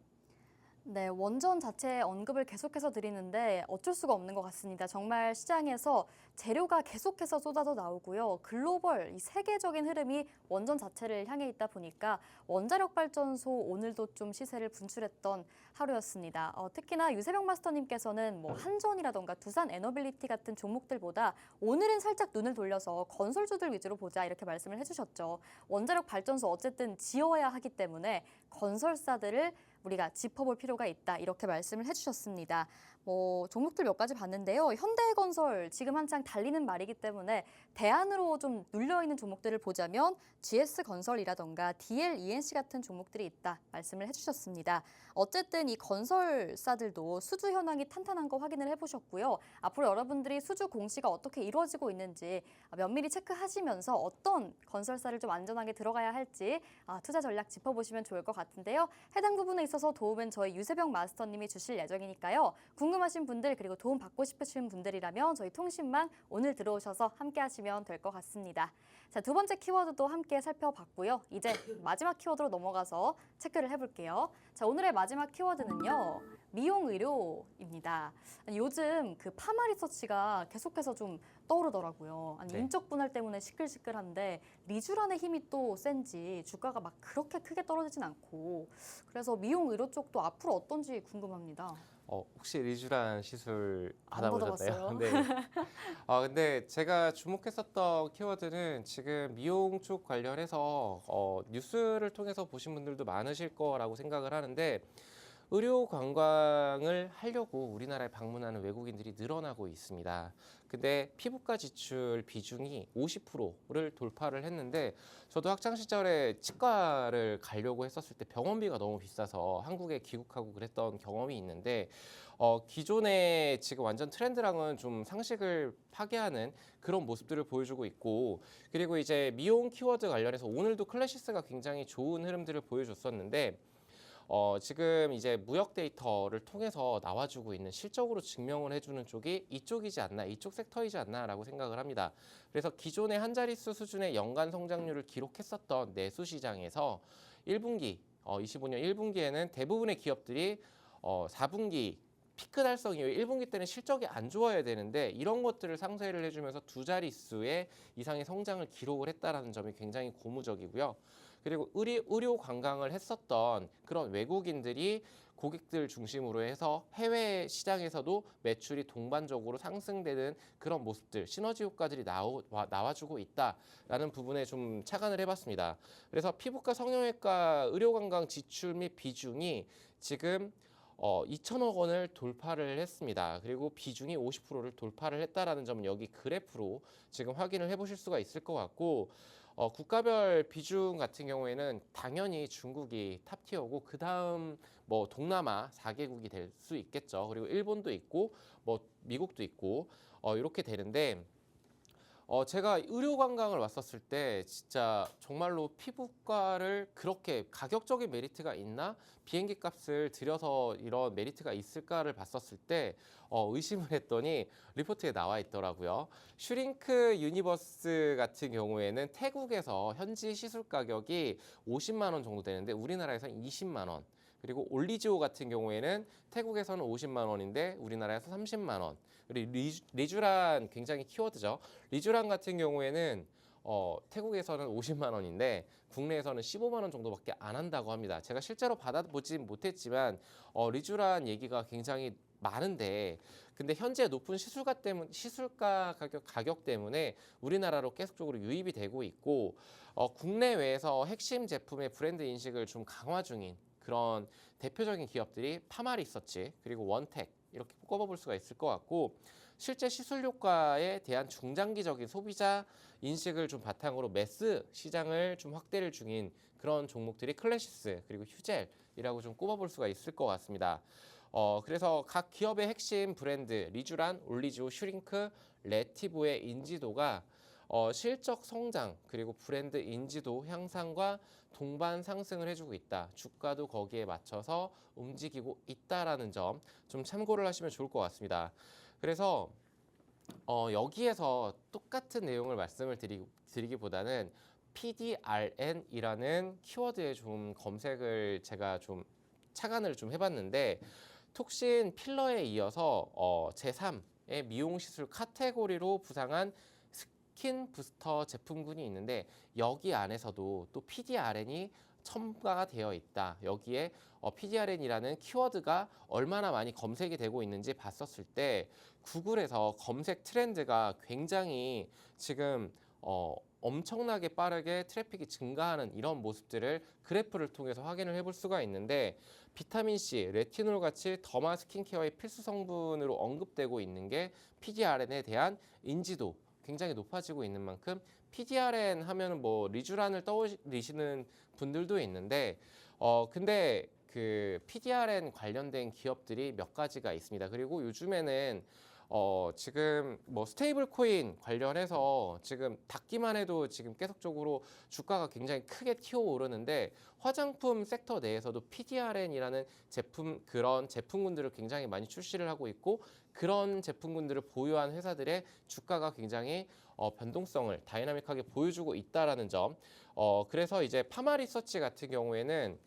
네, 원전 자체 언급을 계속해서 드리는데 어쩔 수가 없는 것 같습니다. 정말 시장에서 재료가 계속해서 쏟아져 나오고요. 글로벌, 이 세계적인 흐름이 원전 자체를 향해 있다 보니까 원자력 발전소 오늘도 좀 시세를 분출했던 하루였습니다. 특히나 유세병 마스터님께서는 뭐 한전이라던가 두산 에너빌리티 같은 종목들보다 오늘은 살짝 눈을 돌려서 건설주들 위주로 보자, 이렇게 말씀을 해주셨죠. 원자력 발전소 어쨌든 지어야 하기 때문에 건설사들을 우리가 짚어볼 필요가 있다, 이렇게 말씀을 해주셨습니다. 뭐 종목들 몇 가지 봤는데요. 현대건설 지금 한창 달리는 말이기 때문에 대안으로 좀 눌려있는 종목들을 보자면 GS건설이라던가 DLENC 같은 종목들이 있다 말씀을 해주셨습니다. 어쨌든 이 건설사들도 수주 현황이 탄탄한 거 확인을 해보셨고요. 앞으로 여러분들이 수주 공시가 어떻게 이루어지고 있는지 면밀히 체크하시면서 어떤 건설사를 좀 안전하게 들어가야 할지 투자 전략 짚어보시면 좋을 것 같은데요. 해당 부분에 있어서 도움은 저희 유세병 마스터님이 주실 예정이니까요. 궁금하신 분들, 그리고 도움 받고 싶으신 분들이라면 저희 통신망 오늘 들어오셔서 함께 하시면 될 것 같습니다. 자, 두 번째 키워드도 함께 살펴봤고요. 이제 마지막 키워드로 넘어가서 체크를 해볼게요. 자, 오늘의 마지막 키워드는요. 미용의료입니다. 아니, 요즘 그 파마 리서치가 계속해서 좀 떠오르더라고요. 아니, 네. 인적 분할 때문에 시끌시끌한데 리쥬란의 힘이 또 센지 주가가 막 그렇게 크게 떨어지진 않고, 그래서 미용의료 쪽도 앞으로 어떤지 궁금합니다. 혹시 리쥬란 시술 안 받아보셨나요? 받아봤어요. 네. 근데 제가 주목했었던 키워드는 지금 미용 쪽 관련해서 뉴스를 통해서 보신 분들도 많으실 거라고 생각을 하는데, 의료 관광을 하려고 우리나라에 방문하는 외국인들이 늘어나고 있습니다. 근데 피부과 지출 비중이 50%를 돌파를 했는데, 저도 학창 시절에 치과를 가려고 했었을 때 병원비가 너무 비싸서 한국에 귀국하고 그랬던 경험이 있는데, 기존의 지금 완전 트렌드랑은 좀 상식을 파괴하는 그런 모습들을 보여주고 있고, 그리고 이제 미용 키워드 관련해서 오늘도 클래시스가 굉장히 좋은 흐름들을 보여줬었는데, 지금 이제 무역 데이터를 통해서 나와주고 있는, 실적으로 증명을 해주는 쪽이 이쪽이지 않나, 이쪽 섹터이지 않나라고 생각을 합니다. 그래서 기존의 한 자릿수 수준의 연간 성장률을 기록했었던 내수 시장에서 1분기, 25년 1분기에는 대부분의 기업들이 4분기 피크 달성 이후에 1분기 때는 실적이 안 좋아야 되는데, 이런 것들을 상쇄를 해주면서 두 자릿수의 이상의 성장을 기록을 했다는 점이 굉장히 고무적이고요. 그리고 의료 관광을 했었던 그런 외국인들이 고객들 중심으로 해서 해외 시장에서도 매출이 동반적으로 상승되는 그런 모습들, 시너지 효과들이 나와주고 있다라는 부분에 좀 착안을 해봤습니다. 그래서 피부과, 성형외과, 의료관광 지출 및 비중이 지금 2천억 원을 돌파를 했습니다. 그리고 비중이 50%를 돌파를 했다라는 점은 여기 그래프로 지금 확인을 해보실 수가 있을 것 같고, 국가별 비중 같은 경우에는 당연히 중국이 탑티어고, 그 다음 뭐 동남아 4개국이 될 수 있겠죠. 그리고 일본도 있고 뭐 미국도 있고 이렇게 되는데, 제가 의료 관광을 왔었을 때 진짜 정말로 피부과를 그렇게 가격적인 메리트가 있나? 비행기 값을 들여서 이런 메리트가 있을까를 봤었을 때 의심을 했더니 리포트에 나와 있더라고요. 슈링크 유니버스 같은 경우에는 태국에서 현지 시술 가격이 50만 원 정도 되는데 우리나라에서는 20만 원. 그리고 올리지오 같은 경우에는 태국에서는 50만 원인데 우리나라에서 30만 원. 그리고 리쥬란 굉장히 키워드죠. 리쥬란 같은 경우에는 태국에서는 50만 원인데 국내에서는 15만 원 정도밖에 안 한다고 합니다. 제가 실제로 받아보진 못했지만 리쥬란 얘기가 굉장히 많은데 근데 현재 높은 시술가 가격 때문에 우리나라로 계속적으로 유입이 되고 있고 국내외에서 핵심 제품의 브랜드 인식을 좀 강화 중인 그런 대표적인 기업들이 파마리서치 그리고 원텍 이렇게 꼽아볼 수가 있을 것 같고 실제 시술 효과에 대한 중장기적인 소비자 인식을 좀 바탕으로 매스 시장을 좀 확대를 중인 그런 종목들이 클래시스 그리고 휴젤이라고 좀 꼽아볼 수가 있을 것 같습니다. 그래서 각 기업의 핵심 브랜드 리쥬란, 올리지오, 슈링크, 레티브의 인지도가 실적 성장 그리고 브랜드 인지도 향상과 동반 상승을 해주고 있다. 주가도 거기에 맞춰서 움직이고 있다라는 점 좀 참고를 하시면 좋을 것 같습니다. 그래서 여기에서 똑같은 내용을 말씀을 드리기보다는 PDRN이라는 키워드에 좀 검색을 제가 좀 착안을 좀 해봤는데 톡신 필러에 이어서 제3의 미용 시술 카테고리로 부상한 스킨 부스터 제품군이 있는데 여기 안에서도 또 PDRN이 첨가가 되어 있다. 여기에 PDRN이라는 키워드가 얼마나 많이 검색이 되고 있는지 봤었을 때 구글에서 검색 트렌드가 굉장히 지금 엄청나게 빠르게 트래픽이 증가하는 이런 모습들을 그래프를 통해서 확인을 해볼 수가 있는데 비타민C, 레티놀 같이 더마 스킨케어의 필수 성분으로 언급되고 있는 게 PDRN에 대한 인지도 굉장히 높아지고 있는 만큼 PDRN 하면은 뭐 리쥬란을 떠올리시는 분들도 있는데 근데 그 PDRN 관련된 기업들이 몇 가지가 있습니다. 그리고 요즘에는 지금 뭐 스테이블 코인 관련해서 지금 닿기만 해도 지금 계속적으로 주가가 굉장히 크게 튀어오르는데 화장품 섹터 내에서도 PDRN이라는 그런 제품군들을 굉장히 많이 출시를 하고 있고 그런 제품군들을 보유한 회사들의 주가가 굉장히 변동성을 다이나믹하게 보여주고 있다라는 점. 그래서 이제 파마리서치 같은 경우에는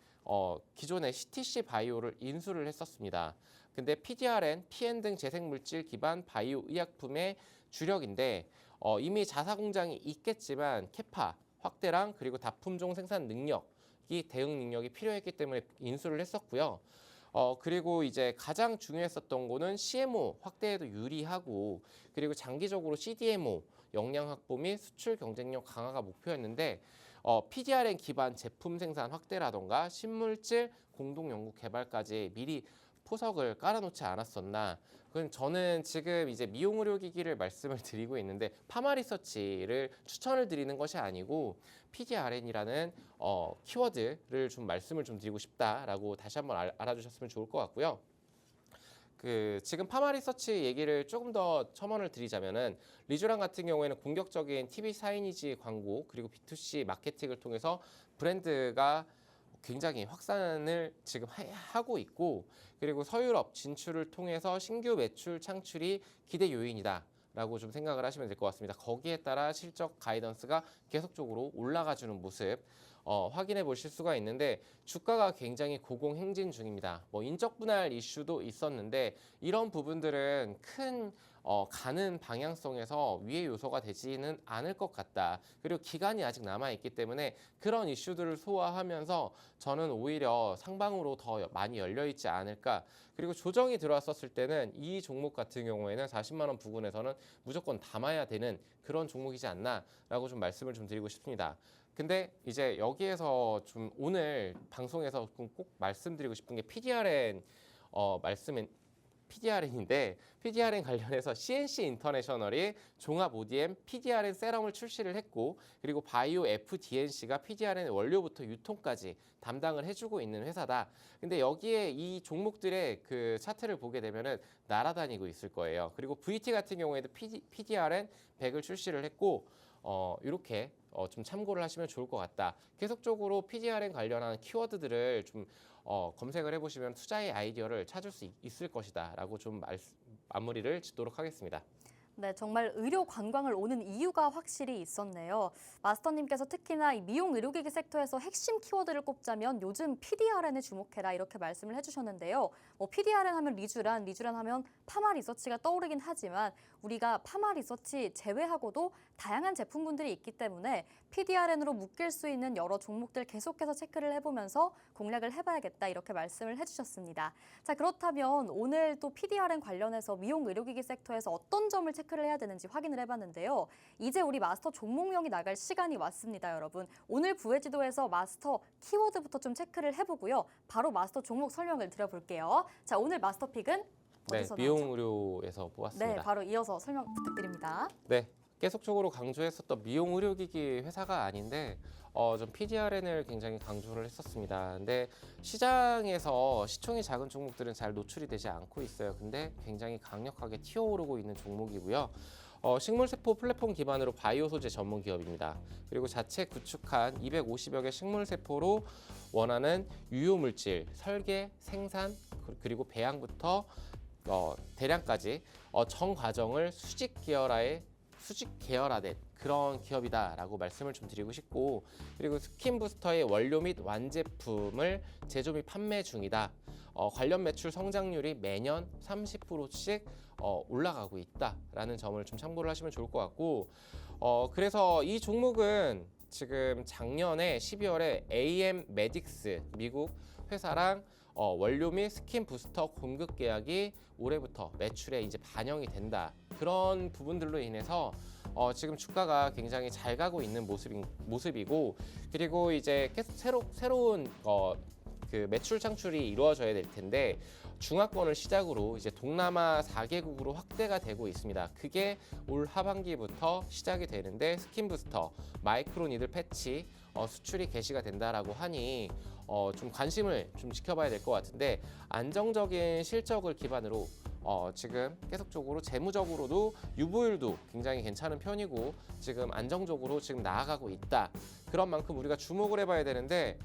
기존의 CTC 바이오를 인수를 했었습니다. 근데 PDRN, PN 등 재생물질 기반 바이오 의약품의 주력인데 이미 자사 공장이 있겠지만 캐파 확대랑 그리고 다품종 생산 능력이 대응 능력이 필요했기 때문에 인수를 했었고요. 그리고 이제 가장 중요했었던 거는 CMO 확대에도 유리하고 그리고 장기적으로 CDMO 역량 확보 및 수출 경쟁력 강화가 목표였는데 PDRN 기반 제품 생산 확대라던가 신물질 공동 연구 개발까지 미리 포석을 깔아놓지 않았었나. 그건 저는 지금 이제 미용 의료기기를 말씀을 드리고 있는데 파마리서치를 추천을 드리는 것이 아니고 PDRN이라는 키워드를 좀 말씀을 좀 드리고 싶다라고 다시 한번 알아주셨으면 좋을 것 같고요. 지금 파마리서치 얘기를 조금 더 첨언을 드리자면은 리쥬란 같은 경우에는 공격적인 TV 사이니지 광고 그리고 B2C 마케팅을 통해서 브랜드가 굉장히 확산을 지금 하고 있고 그리고 서유럽 진출을 통해서 신규 매출 창출이 기대 요인이다. 라고 좀 생각을 하시면 될 것 같습니다. 거기에 따라 실적 가이던스가 계속적으로 올라가주는 모습 확인해 보실 수가 있는데 주가가 굉장히 고공행진 중입니다. 뭐 인적 분할 이슈도 있었는데 이런 부분들은 큰 가는 방향성에서 위의 요소가 되지는 않을 것 같다. 그리고 기간이 아직 남아있기 때문에 그런 이슈들을 소화하면서 저는 오히려 상방으로 더 많이 열려있지 않을까. 그리고 조정이 들어왔었을 때는 이 종목 같은 경우에는 40만 원 부근에서는 무조건 담아야 되는 그런 종목이지 않나라고 좀 말씀을 좀 드리고 싶습니다. 근데 이제 여기에서 좀 오늘 방송에서 꼭 말씀드리고 싶은 게 PDRN PDRN인데 PDRN 관련해서 CNC 인터내셔널이 종합 ODM PDRN 세럼을 출시를 했고 그리고 바이오 FDNC가 PDRN 원료부터 유통까지 담당을 해주고 있는 회사다. 근데 여기에 이 종목들의 그 차트를 보게 되면은 날아다니고 있을 거예요. 그리고 VT 같은 경우에도 PDRN 100을 출시를 했고 이렇게 좀 참고를 하시면 좋을 것 같다. 계속적으로 PDRN 관련한 키워드들을 좀 검색을 해보시면 투자의 아이디어를 찾을 수 있을 것이다 라고 좀 마무리를 짓도록 하겠습니다. 네, 정말 의료 관광을 오는 이유가 확실히 있었네요. 마스터님께서 특히나 이 미용 의료기기 섹터에서 핵심 키워드를 꼽자면 요즘 PDRN에 주목해라 이렇게 말씀을 해주셨는데요. PDRN 하면 리쥬란 하면 파마 리서치가 떠오르긴 하지만 우리가 파마 리서치 제외하고도 다양한 제품군들이 있기 때문에 PDRN으로 묶일 수 있는 여러 종목들 계속해서 체크를 해보면서 공략을 해봐야겠다 이렇게 말씀을 해주셨습니다. 자, 그렇다면 오늘 또 PDRN 관련해서 미용 의료기기 섹터에서 어떤 점을 체크를 해야 되는지 확인을 해봤는데요. 이제 우리 마스터 종목명이 나갈 시간이 왔습니다, 여러분. 오늘 부회지도에서 마스터 키워드부터 좀 체크를 해보고요. 바로 마스터 종목 설명을 드려볼게요. 자, 오늘 마스터 픽은 어디서 네, 미용 의료에서 뽑았습니다. 네, 바로 이어서 설명 부탁드립니다. 네, 계속적으로 강조했었던 미용 의료기기 회사가 아닌데 좀 PDRN을 굉장히 강조를 했었습니다. 근데 시장에서 시총이 작은 종목들은 잘 노출이 되지 않고 있어요. 근데 굉장히 강력하게 튀어오르고 있는 종목이고요. 식물세포 플랫폼 기반으로 바이오 소재 전문 기업입니다. 그리고 자체 구축한 250여 개 식물세포로 원하는 유효물질, 설계, 생산, 그리고 배양부터 대량까지 전 과정을 수직 계열화된 그런 기업이다라고 말씀을 좀 드리고 싶고 그리고 스킨 부스터의 원료 및 완제품을 제조 및 판매 중이다. 관련 매출 성장률이 매년 30%씩 올라가고 있다라는 점을 좀 참고를 하시면 좋을 것 같고 그래서 이 종목은 지금 작년에 12월에 AM 메딕스 미국 회사랑 원료 및 스킨 부스터 공급 계약이 올해부터 매출에 이제 반영이 된다. 그런 부분들로 인해서 지금 주가가 굉장히 잘 가고 있는 모습이고 그리고 이제 계속 새로운 그 매출 창출이 이루어져야 될 텐데 중화권을 시작으로 이제 동남아 4개국으로 확대가 되고 있습니다. 그게 올 하반기부터 시작이 되는데 스킨 부스터, 마이크로 니들 패치 수출이 개시가 된다라고 하니 좀 관심을 좀 지켜봐야 될 것 같은데 안정적인 실적을 기반으로 지금 계속적으로 재무적으로도 유보율도 굉장히 괜찮은 편이고 지금 안정적으로 지금 나아가고 있다. 그런 만큼 우리가 주목을 해봐야 되는데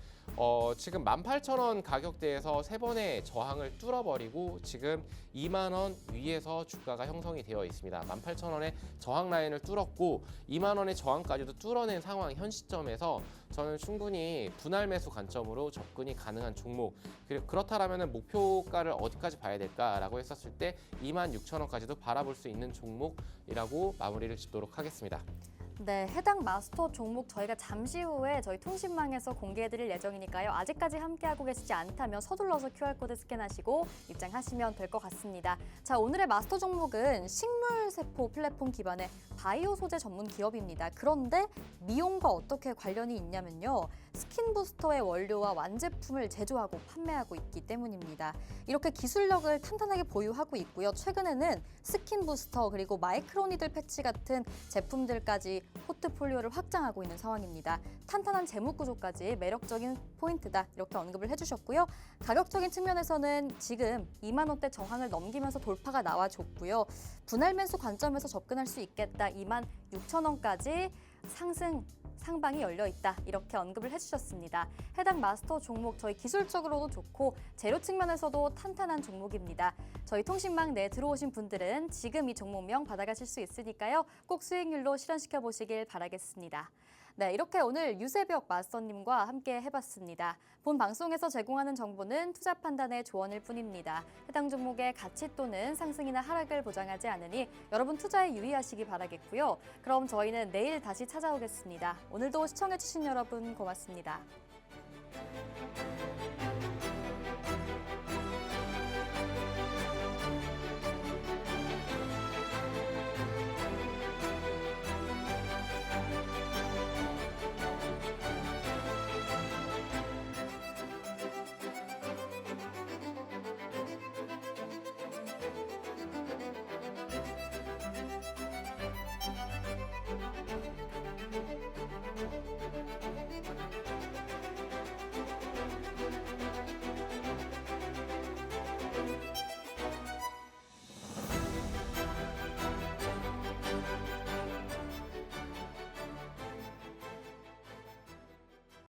지금 18,000원 가격대에서 세 번의 저항을 뚫어버리고 지금 2만 원 위에서 주가가 형성이 되어 있습니다. 18,000원의 저항 라인을 뚫었고 2만 원의 저항까지도 뚫어낸 상황 현 시점에서 저는 충분히 분할 매수 관점으로 접근이 가능한 종목 그리고 그렇다라면 목표가를 어디까지 봐야 될까라고 했었을 때 26,000원까지도 바라볼 수 있는 종목이라고 마무리를 짓도록 하겠습니다. 네, 해당 마스터 종목 저희가 잠시 후에 저희 통신망에서 공개해드릴 예정이니까요. 아직까지 함께하고 계시지 않다면 서둘러서 QR코드 스캔하시고 입장하시면 될 것 같습니다. 자, 오늘의 마스터 종목은 식물세포 플랫폼 기반의 바이오 소재 전문 기업입니다. 그런데 미용과 어떻게 관련이 있냐면요. 스킨 부스터의 원료와 완제품을 제조하고 판매하고 있기 때문입니다. 이렇게 기술력을 탄탄하게 보유하고 있고요. 최근에는 스킨 부스터 그리고 마이크로니들 패치 같은 제품들까지 포트폴리오를 확장하고 있는 상황입니다. 탄탄한 재무 구조까지 매력적인 포인트다 이렇게 언급을 해주셨고요. 가격적인 측면에서는 지금 2만 원대 저항을 넘기면서 돌파가 나와줬고요. 분할 매수 관점에서 접근할 수 있겠다. 2만 6천 원까지 상방이 열려 있다 이렇게 언급을 해주셨습니다. 해당 마스터 종목 저희 기술적으로도 좋고 재료 측면에서도 탄탄한 종목입니다. 저희 통신망 내에 들어오신 분들은 지금 이 종목명 받아가실 수 있으니까요. 꼭 수익률로 실현시켜 보시길 바라겠습니다. 네, 이렇게 오늘 유세벽 마스터님과 함께 해봤습니다. 본 방송에서 제공하는 정보는 투자 판단의 조언일 뿐입니다. 해당 종목의 가치 또는 상승이나 하락을 보장하지 않으니 여러분 투자에 유의하시기 바라겠고요. 그럼 저희는 내일 다시 찾아오겠습니다. 오늘도 시청해주신 여러분 고맙습니다.